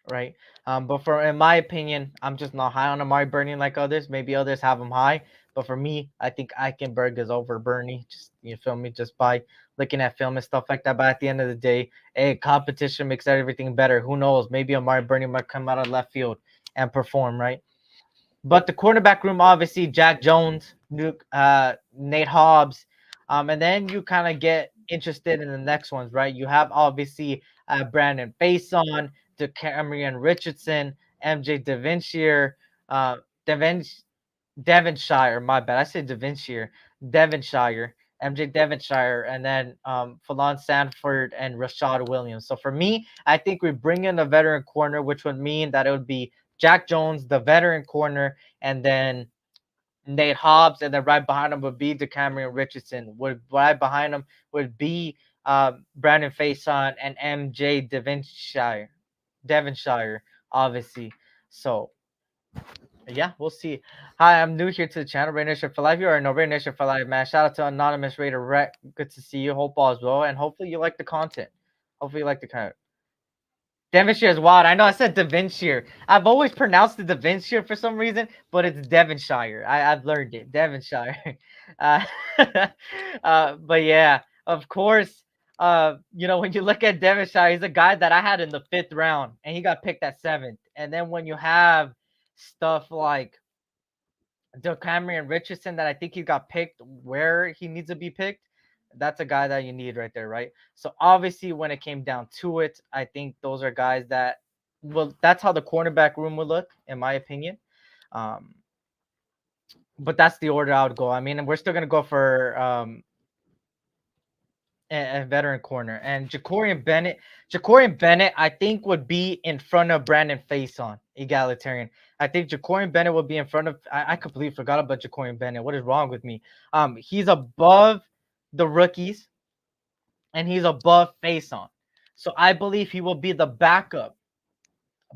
right? But in my opinion, I'm just not high on Amari Burney like others. Maybe others have him high. But for me, I think Eichenberg is over Burney. Just, you feel me? Just by looking at film and stuff like that. But at the end of the day, hey, competition makes everything better. Who knows? Maybe Amari Burney might come out of left field and perform, right? But the cornerback room, obviously, Jack Jones, Nate Hobbs. And then you kind of get interested in the next ones, right? You have obviously Brandon Faison, DeCamerion Richardson, MJ Devonshire, Devonshire, my bad. I said Devonshire, MJ Devonshire, and then Falon Sanford and Rashad Williams. So for me, I think we bring in a veteran corner, which would mean that it would be Jack Jones, the veteran corner, and then Nate Hobbs, and then right behind him would be DeCamerion Richardson. Right behind him would be Brandon Faison and MJ Devonshire, obviously. So yeah, we'll see. Hi, I'm new here to the channel. Raider Nation for Life. You already know Raider Nation for Life, man. Shout out to Anonymous Raider Rec. Good to see you. Hope all is well, and hopefully you like the content. Hopefully you like the kind. Devonshire is wild. I know I said Devonshire. I've always pronounced it Devonshire for some reason, but it's Devonshire. I've learned it. Devonshire. Uh, but yeah, of course, when you look at Devonshire, he's a guy that I had in the 5th round, and he got picked at 7th. And then when you have stuff like Cameron Richardson, that I think he got picked where he needs to be picked, that's a guy that you need right there, right? So obviously, when it came down to it, I think those are guys that, well, that's how the cornerback room would look, in my opinion. But that's the order I would go. I mean, we're still gonna go for a veteran corner, and Jacorian Bennett, I think would be in front of Brandon Faison, egalitarian. I think Jacorian Bennett would be in front of. I completely forgot about Jacorian Bennett. What is wrong with me? He's above the rookies, and he's above Faison. So I believe he will be the backup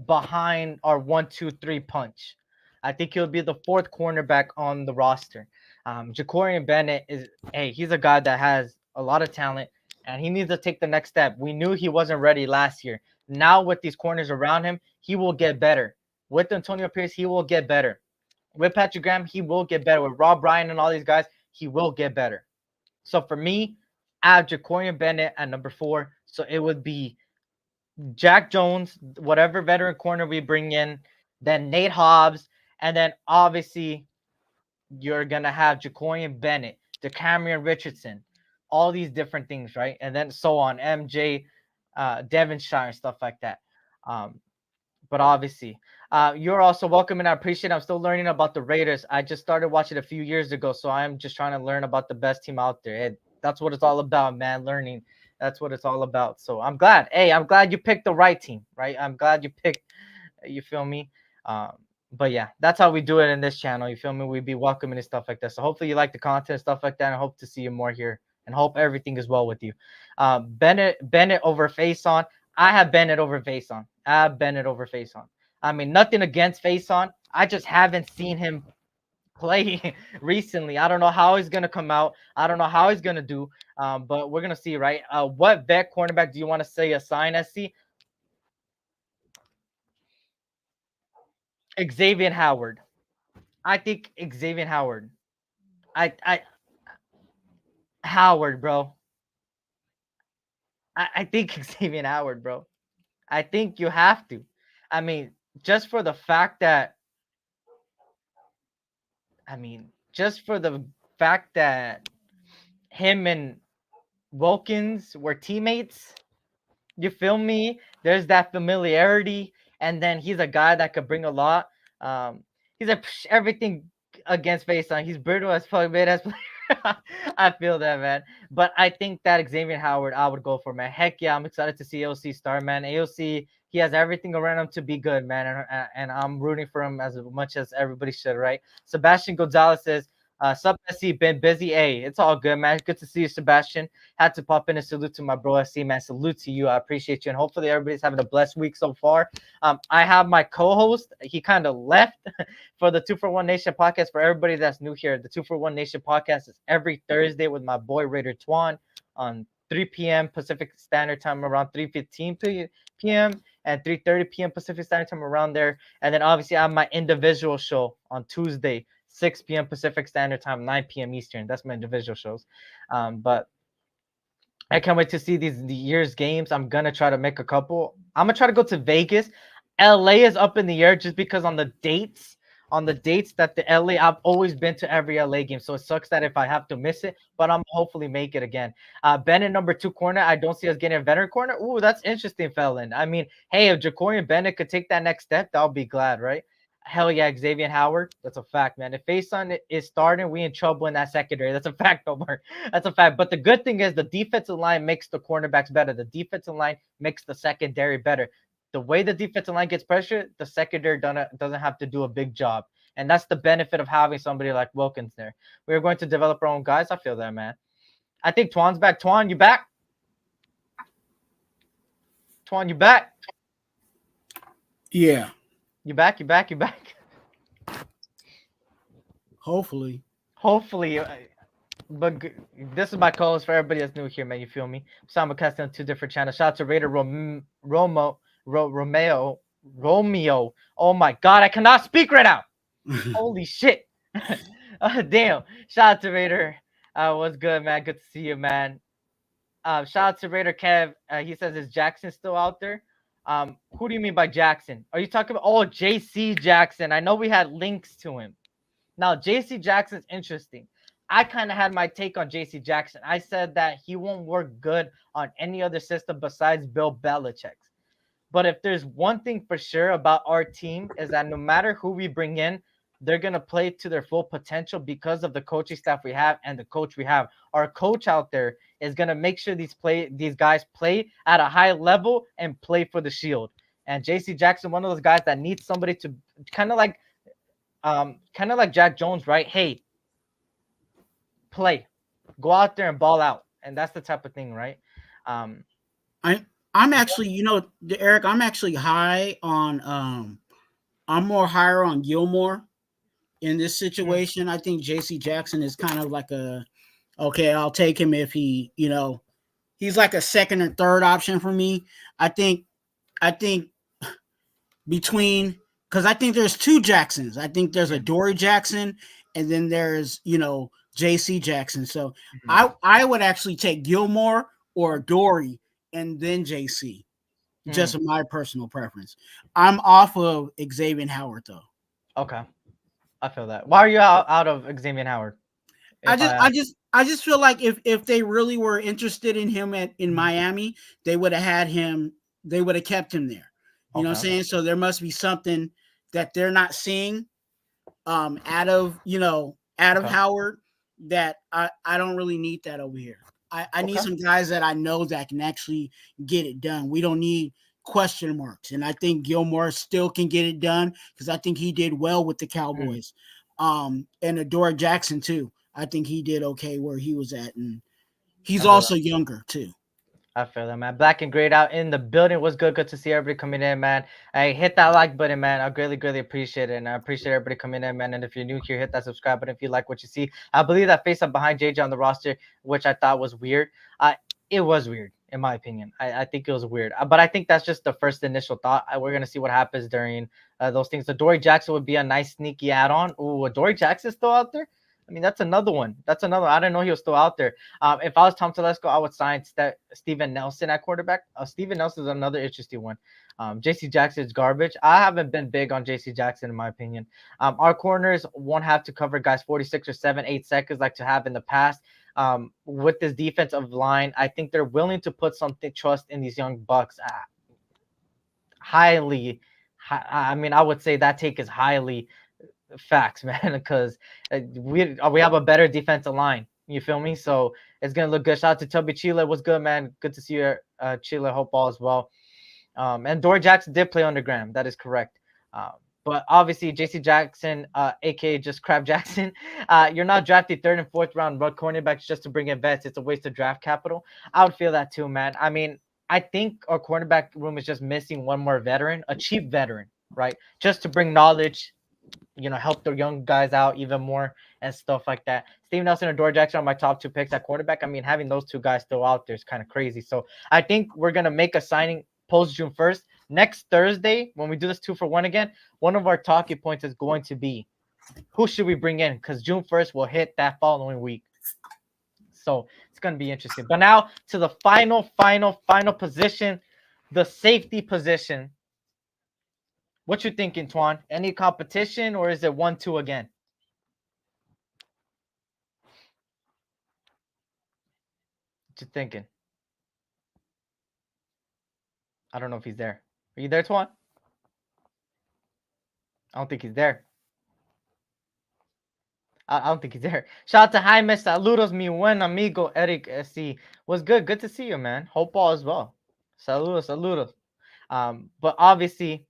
behind our 1-2-3 punch. I think he'll be the 4th cornerback on the roster. Jacorian Bennett he's a guy that has a lot of talent, and he needs to take the next step. We knew he wasn't ready last year. Now with these corners around him, he will get better. With Antonio Pierce, he will get better. With Patrick Graham, he will get better. With Rob Ryan and all these guys, he will get better. So for me, I have Jacorian Bennett at number 4. So it would be Jack Jones, whatever veteran corner we bring in, then Nate Hobbs, and then obviously you're gonna have Jacorian Bennett, Cameron Richardson, all these different things, right? And then so on, MJ, Devonshire, and stuff like that. But obviously, you're also welcome, and I appreciate it. I'm still learning about the Raiders. I just started watching a few years ago, so I'm just trying to learn about the best team out there. That's what it's all about, man. Learning. That's what it's all about. So I'm glad. Hey, I'm glad you picked the right team, right? I'm glad you picked. You feel me? But yeah, that's how we do it in this channel. You feel me? We be welcoming and stuff like that. So hopefully you like the content, stuff like that. And I hope to see you more here, and hope everything is well with you. Bennett over Faison. I have Bennett over Faison. I mean, nothing against Faison. I just haven't seen him play recently. I don't know how he's gonna come out. I don't know how he's gonna do. But we're gonna see, right? What vet cornerback do you want to say assign SC? Xavier Howard. I think Xavier Howard. Howard, bro. I think Xavier Howard, bro. I think you have to. I mean, just for the fact that him and Wilkins were teammates. You feel me? There's that familiarity, and then he's a guy that could bring a lot. He's everything against Faison. He's brutal as fuck, man. I feel that, man. But I think that Xavier Howard, I would go for, man. Heck yeah, I'm excited to see AOC start, man. AOC, he has everything around him to be good, man. And I'm rooting for him as much as everybody should, right? Sebastian Gonzalez says, sub SC, been busy. Hey, it's all good, man. Good to see you, Sebastian. Had to pop in and salute to my bro SC, man. Salute to you. I appreciate you. And hopefully everybody's having a blessed week so far. I have my co-host. He kind of left for the 2-for-1 Nation podcast. For everybody that's new here, the 2-for-1 Nation podcast is every Thursday with my boy RaiderTwuan on 3 p.m. Pacific Standard Time, around 3:15 p.m. and 3:30 p.m. Pacific Standard Time, around there. And then obviously I have my individual show on Tuesday, 6 p.m. Pacific Standard Time, 9 p.m. Eastern. That's my individual shows. But I can't wait to see the year's games. I'm going to try to make a couple. I'm going to try to go to Vegas. LA is up in the air just because on the dates that the LA, I've always been to every LA game. So it sucks that if I have to miss it, but I'm hopefully make it again. Bennett, number 2 corner. I don't see us getting a veteran corner. Ooh, that's interesting, Felon. I mean, hey, if Jacorian Bennett could take that next step, I'll be glad, right? Hell yeah, Xavier Howard. That's a fact, man. If Faison is starting, we in trouble in that secondary. That's a fact, Omar. That's a fact. But the good thing is the defensive line makes the cornerbacks better. The defensive line makes the secondary better. The way the defensive line gets pressure, the secondary doesn't have to do a big job. And that's the benefit of having somebody like Wilkins there. We're going to develop our own guys. I feel that, man. I think Twuan's back. Twuan, you back? Twuan, you back? Yeah. You back? Hopefully. But this is my co-host for everybody that's new here, man. You feel me? Simulcasting on 2 different channels. Shout out to Raider Romeo. Oh my God, I cannot speak right now. Holy shit. Damn. Shout out to Raider. What's good, man? Good to see you, man. Shout out to Raider Kev. He says, is Jackson still out there? Who do you mean by Jackson? Are you talking about? Oh, JC Jackson. I know we had links to him. Now, JC Jackson's interesting. I kind of had my take on JC Jackson. I said that he won't work good on any other system besides Bill Belichick's. But if there's one thing for sure about our team is that no matter who we bring in, they're gonna play to their full potential because of the coaching staff we have and the coach we have. Our coach out there is gonna make sure these guys play at a high level and play for the shield. And JC Jackson, one of those guys that needs somebody to kind of like Jack Jones, right? Hey, play, go out there and ball out, and that's the type of thing, right? Um, I'm actually, Eric, I'm actually high on I'm more higher on Gilmore in this situation. I think JC Jackson is kind of like okay, I'll take him if he's like a second or third option for me. I think between, because I think there's two Jacksons. I think there's a Dory Jackson and then there's, JC Jackson. So I would actually take Gilmore or Dory and then JC. Just my personal preference. I'm off of Xavier Howard though. Okay, I feel that. Why are you out of Xavier Howard? I just feel like if they really were interested in him in Miami, they would have had him. They would have kept him there. You know what I'm saying? So there must be something that they're not seeing out of Howard that I don't really need that over here. I need some guys that I know that can actually get it done. We don't need question marks. And I think Gilmore still can get it done because I think he did well with the Cowboys. And Adore Jackson too. I think he did okay where he was at. And he's also younger too. I feel that, man. Black and Great out in the building. What's good? Good to see everybody coming in, man. Hey, hit that like button, man. I greatly, greatly appreciate it. And I appreciate everybody coming in, man. And if you're new here, hit that subscribe button if you like what you see. I believe that face up behind JJ on the roster, which I thought was weird. It was weird, in my opinion. I think it was weird. But I think that's just the first initial thought. We're going to see what happens during those things. The Dory Jackson would be a nice sneaky add-on. Ooh, Dory Jackson still out there? I mean, that's another one. I didn't know he was still out there. If I was Tom Telesco, I would sign Steven Nelson at quarterback. Steven Nelson is another interesting one. JC Jackson is garbage. I haven't been big on JC Jackson, in my opinion. Our corners won't have to cover guys 46 or 8 seconds like to have in the past. With this defensive line, I think they're willing to put something trust in these young bucks. I mean, I would say that take is highly facts, man, because we have a better defensive line. You feel me? So it's gonna look good. Shout out to Tubby Chile. What's good, man? Good to see you, Chile. Hope all is well. And Dory Jackson did play under Graham. That is correct. But obviously, JC Jackson, aka just Crab Jackson, you're not drafting 3rd and 4th round run cornerbacks just to bring in vets. It's a waste of draft capital. I would feel that too, man. I mean, I think our cornerback room is just missing one more veteran, a cheap veteran, right? Just to bring knowledge, help the young guys out even more and stuff like that. Steve Nelson and Dory Jackson are my top 2 picks at quarterback. I mean, having those 2 guys still out there is kind of crazy. So I think we're going to make a signing post June 1st. Next Thursday, when we do this 2-for-1 again, one of our talking points is going to be who should we bring in? Because June 1st will hit that following week. So it's going to be interesting. But now to the final position, the safety position. What you thinking, Twuan? Any competition or is it 1-2 again? What you thinking? I don't know if he's there. Are you there, Twuan? I don't think he's there. I don't think he's there. Shout out to Jaime. Saludos, mi buen amigo Eric SC. What's good? Good to see you, man. Hope all is well. Saludos. But obviously,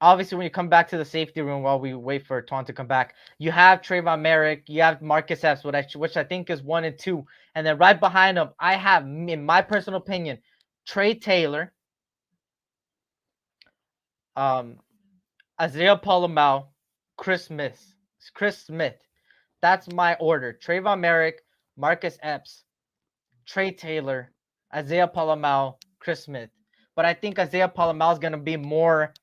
when you come back to the safety room while we wait for Twuan to come back, you have Trayvon Merrick, you have Marcus Epps, which I think is 1 and 2. And then right behind him, I have, in my personal opinion, Trey Taylor, Isaiah Palomau, Chris Smith. That's my order. Trayvon Merrick, Marcus Epps, Trey Taylor, Isaiah Palamau, Chris Smith. But I think Isaiah Palamau is going to be more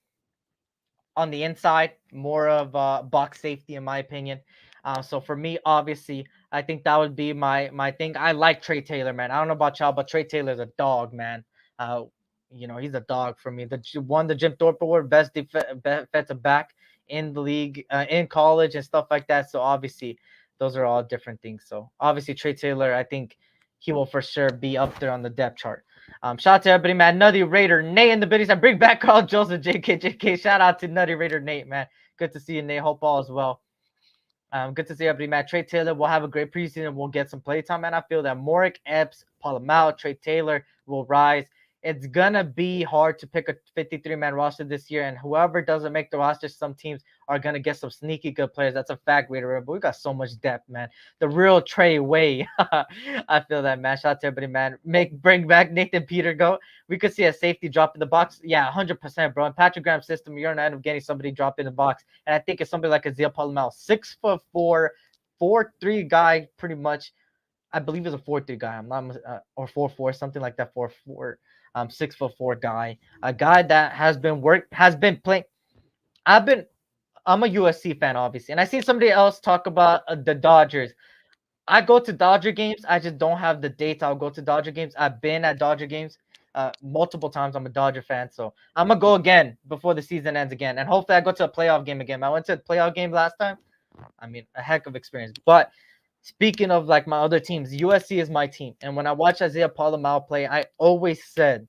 on the inside, more of box safety in my opinion. So for me, obviously, I think that would be my thing. I like Trey Taylor, man. I don't know about y'all, but Trey Taylor's a dog, man. Uh, he's a dog for me. Won the Jim Thorpe Award, best defensive back in the league, in college and stuff like that. So obviously, those are all different things. So obviously, Trey Taylor, I think he will for sure be up there on the depth chart. Shout out to everybody, man. Nutty Raider Nate in the biddies. I bring back Carl Joseph, JK. Shout out to Nutty Raider Nate, man. Good to see you, Nate. Hope all as well. Good to see everybody, man. Trey Taylor will have a great preseason. We'll get some playtime, man. I feel that Morick, Epps, Palamau, Trey Taylor will rise. It's gonna be hard to pick a 53-man roster this year, and whoever doesn't make the roster, some teams are gonna get some sneaky good players. That's a fact, Raider. But we got so much depth, man. The real Trey way. I feel that, man. Shout out to everybody, man. Bring back Nathan Peter. Go. We could see a safety drop in the box. Yeah, 100%, bro. In Patrick Graham's system, you're gonna end up getting somebody drop in the box, and I think it's somebody like Isaiah Palamau, 6'4", 4'3" guy, pretty much. I believe he's a 4'3" guy. I'm not or 4'4", something like that. 4'4". 6'4" guy, a guy that has been playing. I'm a USC fan, obviously, and I seen somebody else talk about the Dodgers. I go to Dodger games. I just don't have the dates. I'll go to Dodger games. I've been at Dodger games multiple times. I'm a Dodger fan, so I'm gonna go again before the season ends again, and hopefully I go to a playoff game again. I went to a playoff game last time. I mean, a heck of experience. But speaking of like my other teams, USC is my team, and when I watch Isaiah Palamau play, I always said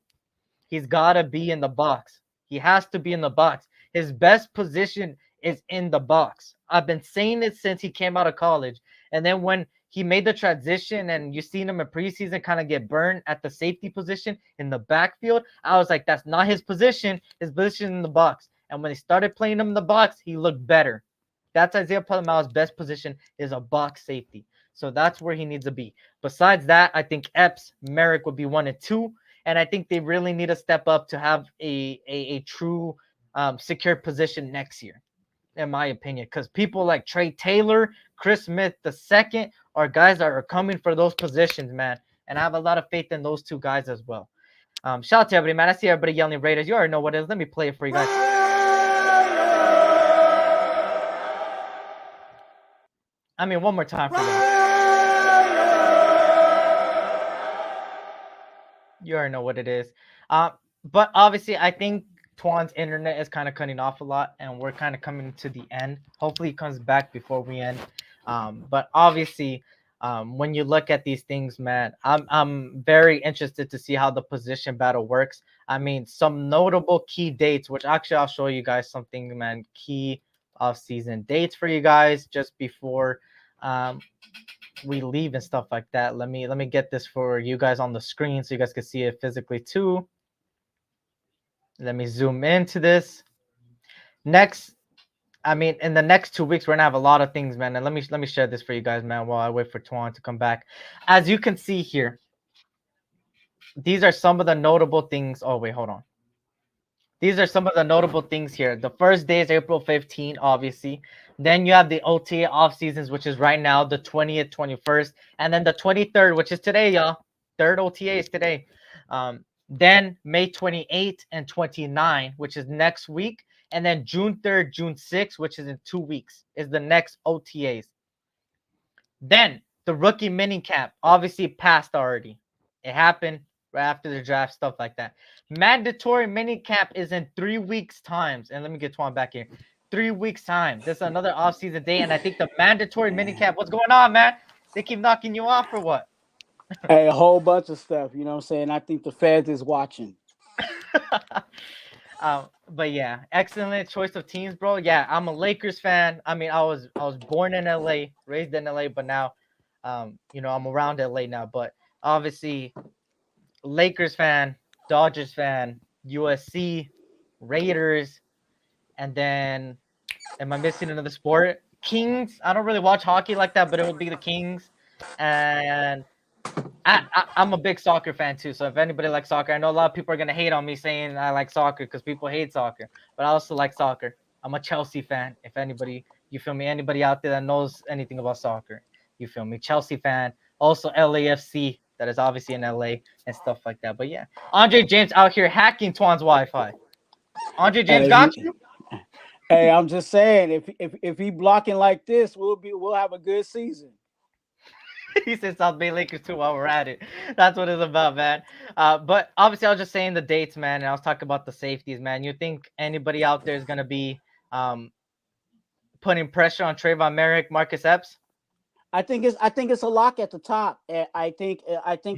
he's gotta be in the box. He has to be in the box. His best position is in the box. I've been saying it since he came out of college, and then when he made the transition and you seen him in preseason kind of get burned at the safety position in the backfield, I was like, that's not his position. His position in the box. And when they started playing him in the box, he looked better. That's Isaiah Palamau's best position, is a box safety. So that's where he needs to be. Besides that, I think Epps, Merrick would be 1 and 2. And I think they really need to step up to have a true secure position next year, in my opinion. Because people like Trey Taylor, Chris Smith II are guys that are coming for those positions, man. And I have a lot of faith in those two guys as well. Shout out to everybody, man. I see everybody yelling Raiders. You already know what it is. Let me play it for you guys. I mean, one more time for you. You already know what it is. But obviously, I think Twuan's internet is kind of cutting off a lot, and we're kind of coming to the end. Hopefully, he comes back before we end. But obviously, when you look at these things, man, I'm very interested to see how the position battle works. I mean, some notable key dates, which actually I'll show you guys something, man. Key off-season dates for you guys just before we leave and stuff like that. Let me get this for you guys on the screen so you guys can see it physically too. Let me zoom into this. Next, I mean, in the next 2 weeks, we're gonna have a lot of things, man. And let me share this for you guys, man, while I wait for Twuan to come back. As you can see here, these are some of the notable things. Oh wait, hold on. These are some of the notable things here. The first day is April 15, obviously. Then you have the OTA off seasons, which is right now, the 20th, 21st, and then the 23rd, which is today, y'all. Third OTA is today. Then May 28th and 29th, which is next week. And then June 3rd, June 6th, which is in 2 weeks, is the next OTAs. Then the rookie mini camp obviously passed already. It happened right after the draft, stuff like that. Mandatory mini camp is in 3 weeks' time. And let me get Twuan back here. 3 weeks' time. This is another offseason day. And I think the mandatory mini camp, what's going on, man? They keep knocking you off or what? Hey, a whole bunch of stuff. You know what I'm saying? I think the Feds is watching. But yeah, excellent choice of teams, bro. Yeah, I'm a Lakers fan. I mean, I was born in LA, raised in LA, but now, I'm around LA now. But obviously, Lakers fan, Dodgers fan, USC, Raiders, and then, am I missing another sport? Kings. I don't really watch hockey like that, but it would be the Kings, and I'm a big soccer fan too. So if anybody likes soccer, I know a lot of people are gonna hate on me saying I like soccer because people hate soccer, but I also like soccer. I'm a Chelsea fan. If anybody You feel me? Anybody out there that knows anything about soccer? You feel me? Chelsea fan, also LAFC. That is obviously in LA and stuff like that. But yeah, Andre James out here hacking Twan's Wi-Fi. Andre James Hey, got you. hey, I'm just saying, if he blocking like this, we'll have a good season. He said South Bay Lakers too while we're at it. That's what it's about, man. But obviously, I was just saying the dates, man, and I was talking about the safeties, man. You think anybody out there is gonna be putting pressure on Trayvon Merrick, Marcus Epps? I think it's a lock at the top. I think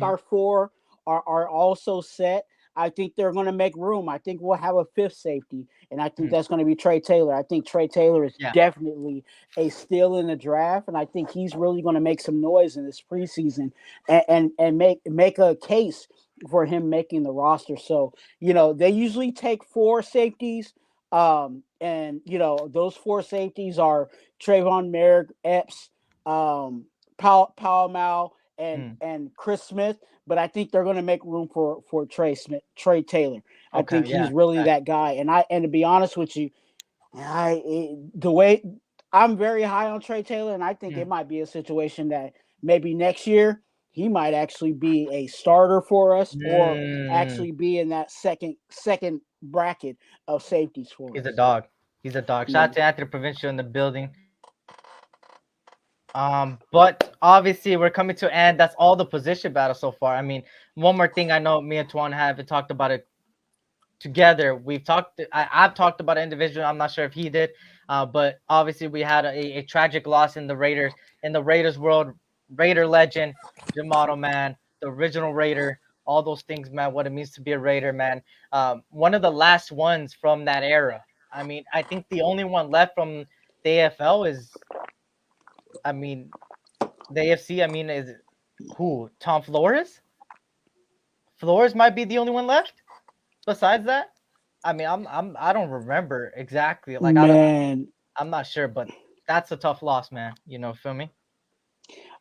our four are also set. I think they're going to make room. I think we'll have a fifth safety, and I think Mhm. that's going to be Trey Taylor. I think Trey Taylor is Yeah. definitely a steal in the draft, and I think he's really going to make some noise in this preseason and make a case for him making the roster. So they usually take four safeties, and those four safeties are Trayvon Merrick, Epps, Powell Mal, Mm. and Chris Smith, but I think they're going to make room for Trey Taylor. I Okay. think Yeah. he's really Facts. that guy, and to be honest with you, the way I'm very high on Trey Taylor, and I think it Mm. might be a situation that maybe next year he might actually be a starter for us, or Mm. actually be in that second bracket of safeties for He's a us. dog. He's a dog. Shout Yeah. out to Anthony Provincial in the building. But obviously we're coming to an end. That's all the position battle so far. I mean, one more thing I know me and Tuan haven't talked about it together. I've talked about it individually. I'm not sure if he did. But obviously we had a tragic loss in the Raiders world. Raider legend, Jamato, man, the original Raider, all those things, man, what it means to be a Raider, man. One of the last ones from that era. I mean, I think the only one left from the AFL is, I mean, the AFC, I mean, is who? Tom Flores? Flores might be the only one left. Besides that, I mean, I don't remember exactly. Like Man, I'm not sure, but that's a tough loss, man. Feel me?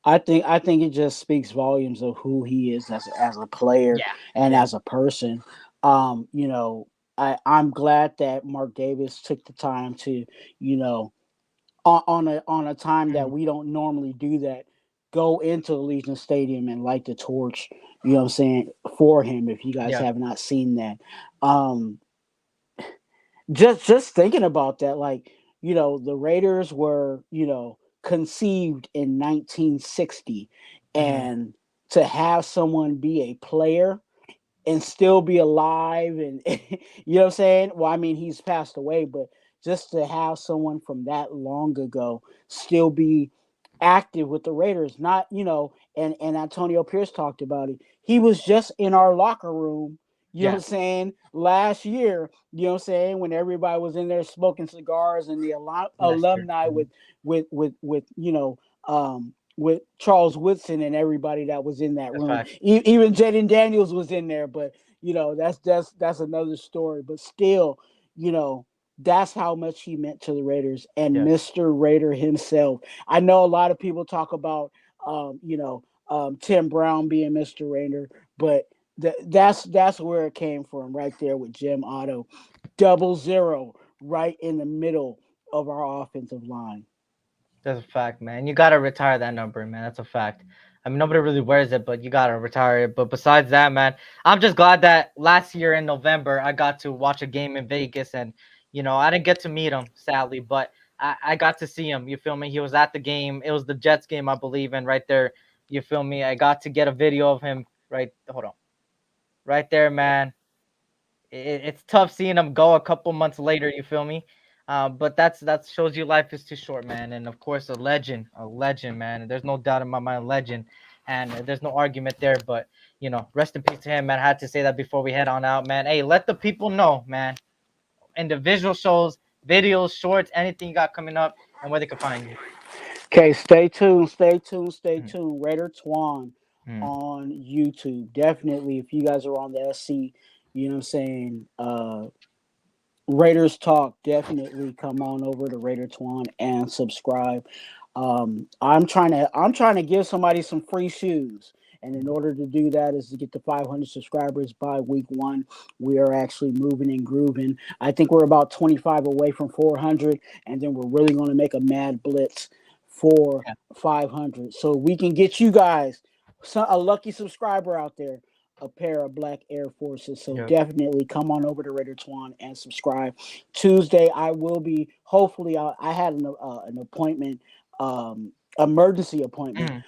I think it just speaks volumes of who he is as a player Yeah, and yeah, as a person. Um, you know, I'm glad that Mark Davis took the time to, you know, on a time that mm, we don't normally do that, go into Allegiant Stadium and light the torch. You know what I'm saying, for him. If you guys yeah, have not seen that, um, just thinking about that, like, the Raiders were, conceived in 1960, hmm, and to have someone be a player and still be alive, and you know what I'm saying? Well, I mean, he's passed away, but just to have someone from that long ago still be active with the Raiders, not, and Antonio Pierce talked about it. He was just in our locker room, you know what yeah. I'm saying, last year, you know what I'm saying, when everybody was in there smoking cigars, and the Lester. alumni Mhm. with Charles Woodson and everybody that was in that That's room. fact. Even Jaden Daniels was in there, but that's another story. But still, you know, that's how much he meant to the Raiders and Yeah, Mr. Raider himself. I know a lot of people talk about Tim Brown being Mr. Raider, but that's where it came from, right there with Jim Otto, 00, right in the middle of our offensive line. that's a fact, man. You gotta retire that number, man. That's a fact. I mean, nobody really wears it, but you gotta retire it. But besides that, man, I'm just glad that last year in November I got to watch a game in Vegas, and I didn't get to meet him, sadly, but I got to see him. You feel me? He was at the game. It was the Jets game, I believe, and right there, you feel me? I got to get a video of him. Right, hold on, right there, man. It's tough seeing him go a couple months later. You feel me? But that shows you life is too short, man. And of course, a legend, man. And there's no doubt in my mind, legend. And there's no argument there. But rest in peace to him, man. I had to say that before we head on out, man. Hey, let the people know, man. Individual shows, videos, shorts, anything you got coming up, and where they can find you. Okay, stay tuned, stay tuned, stay Mhm, tuned. RaiderTwuan mhm. on YouTube. Definitely, if you guys are on the SC, you know what I'm saying, Raiders Talk, definitely come on over to RaiderTwuan and subscribe. I'm trying to give somebody some free shoes. And in order to do that is to get to 500 subscribers by week 1. We are actually moving and grooving. I think we're about 25 away from 400, and then we're really going to make a mad blitz for 500. So we can get you guys a lucky subscriber out there a pair of black Air Forces. So definitely come on over to RaiderTwuan and subscribe. Tuesday, I will be, hopefully, I had an appointment, emergency appointment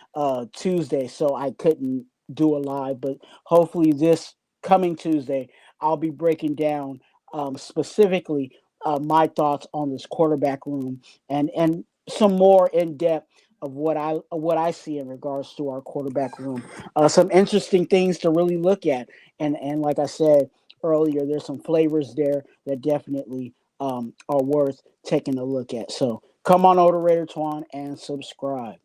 Tuesday, so I couldn't do a live, but hopefully this coming Tuesday, I'll be breaking down specifically my thoughts on this quarterback room and some more in depth of what I see in regards to our quarterback room. Some interesting things to really look at, and like I said earlier, there's some flavors there that definitely are worth taking a look at. So come on over to RaiderTwuan and subscribe.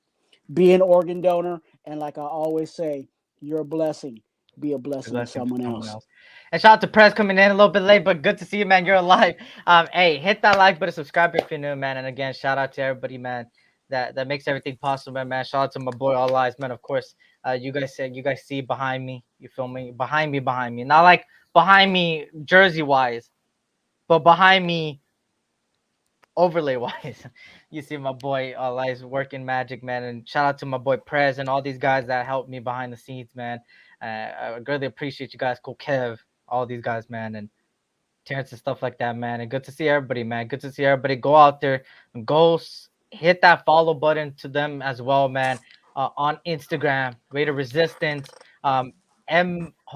Be an organ donor, and like I always say, you're a blessing. Be a blessing to someone else. And shout out to Prez coming in a little bit late, but good to see you, man. You're alive. Hey, hit that like button, subscribe if you're new, man. And again, shout out to everybody, man, that makes everything possible, man. Shout out to my boy All Eyes, man. Of course, you guys see behind me. You feel me? Behind me. Not like behind me jersey wise, but behind me overlay wise. You see my boy All Eyes working magic, man. And shout out to my boy Prez and all these guys that helped me behind the scenes, man. I really appreciate you guys. Cool Kev, all these guys, man, and Terrence and stuff like that, man. And good to see everybody, man. Good to see everybody. Go out there and go hit that follow button to them as well, man. On Instagram, Raider Resistance. Oh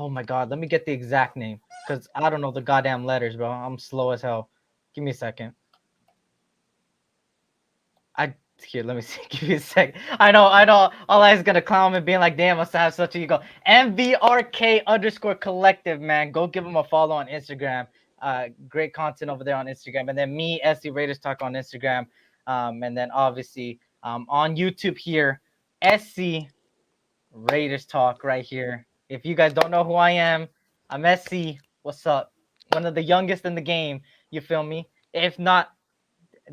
my God, let me get the exact name because I don't know the goddamn letters, bro. I'm slow as hell. Give me a second. Here, let me see. Give me a second. I know. All I is gonna clown me, being like, "Damn, must have such an ego." MVRK_collective, man. Go give him a follow on Instagram. Great content over there on Instagram, and then me, SC Raiders Talk on Instagram, and then obviously on YouTube here, SC Raiders Talk right here. If you guys don't know who I am, I'm SC. What's up? One of the youngest in the game. You feel me? If not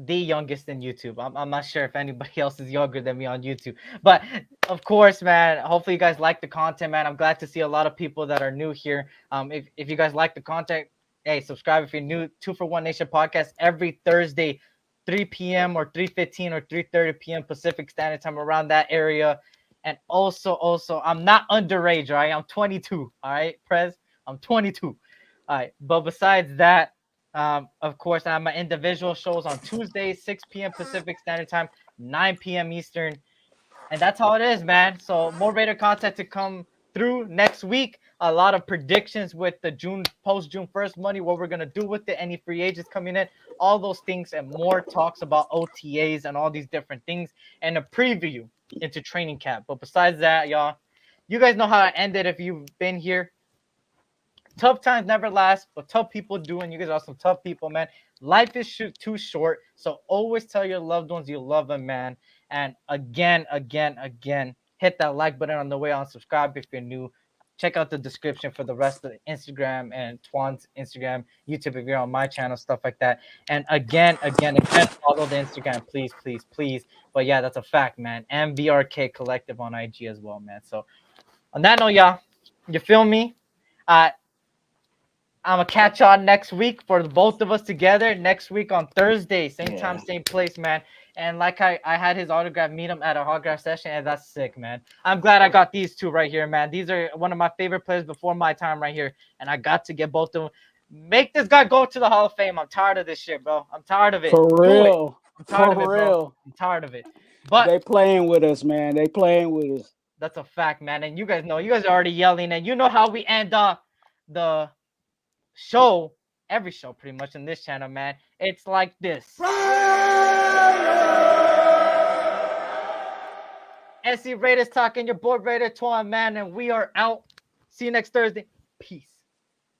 the youngest in YouTube. I'm not sure if anybody else is younger than me on YouTube, but of course, man, hopefully you guys like the content, man. I'm glad to see a lot of people that are new here. If you guys like the content, hey, subscribe if you're new. 2for1 Nation podcast every Thursday, 3 p.m. or 3:15 or 3:30 p.m. Pacific Standard Time, around that area. And also, I'm not underage, all right? I'm 22, all right, Prez? I'm 22. All right, but besides that, of course, I have my individual shows on Tuesdays, 6 p.m. Pacific Standard Time, 9 p.m. Eastern. And that's how it is, man. So more Raider content to come through next week. A lot of predictions with the post-June 1st money, what we're going to do with it, any free agents coming in, all those things and more talks about OTAs and all these different things, and a preview into training camp. But besides that, y'all, you guys know how I ended if you've been here. Tough times never last, but tough people do, and you guys are some tough people, man. Life is too short, so always tell your loved ones you love them, man. And again, hit that like button on the way on. Subscribe if you're new. Check out the description for the rest of the Instagram and Twan's Instagram, YouTube if you're on my channel, stuff like that. And again, follow the Instagram, please. But yeah, that's a fact, man. MVRK Collective on IG as well, man. So on that note, y'all, you feel me? I'm going to catch on next week for both of us together next week on Thursday. Same time, same place, man. And like I had his autograph, meet him at a autograph session, and that's sick, man. I'm glad I got these two right here, man. These are one of my favorite players before my time right here, and I got to get both of them. Make this guy go to the Hall of Fame. I'm tired of this shit, bro. I'm tired of it. For real. I'm tired of it, bro. I'm tired of it. But they playing with us, man. They playing with us. That's a fact, man. And you guys know. You guys are already yelling, and you know how we end up the show, every show pretty much in this channel, man. It's like this. SC Raiders talking, your boy RaiderTwuan, man, and we are out. See you next Thursday. Peace.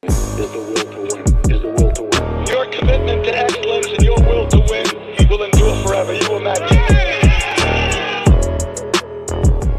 Is the will to win. Is the will to win. Your commitment to excellence and your will to win will endure forever. You imagine.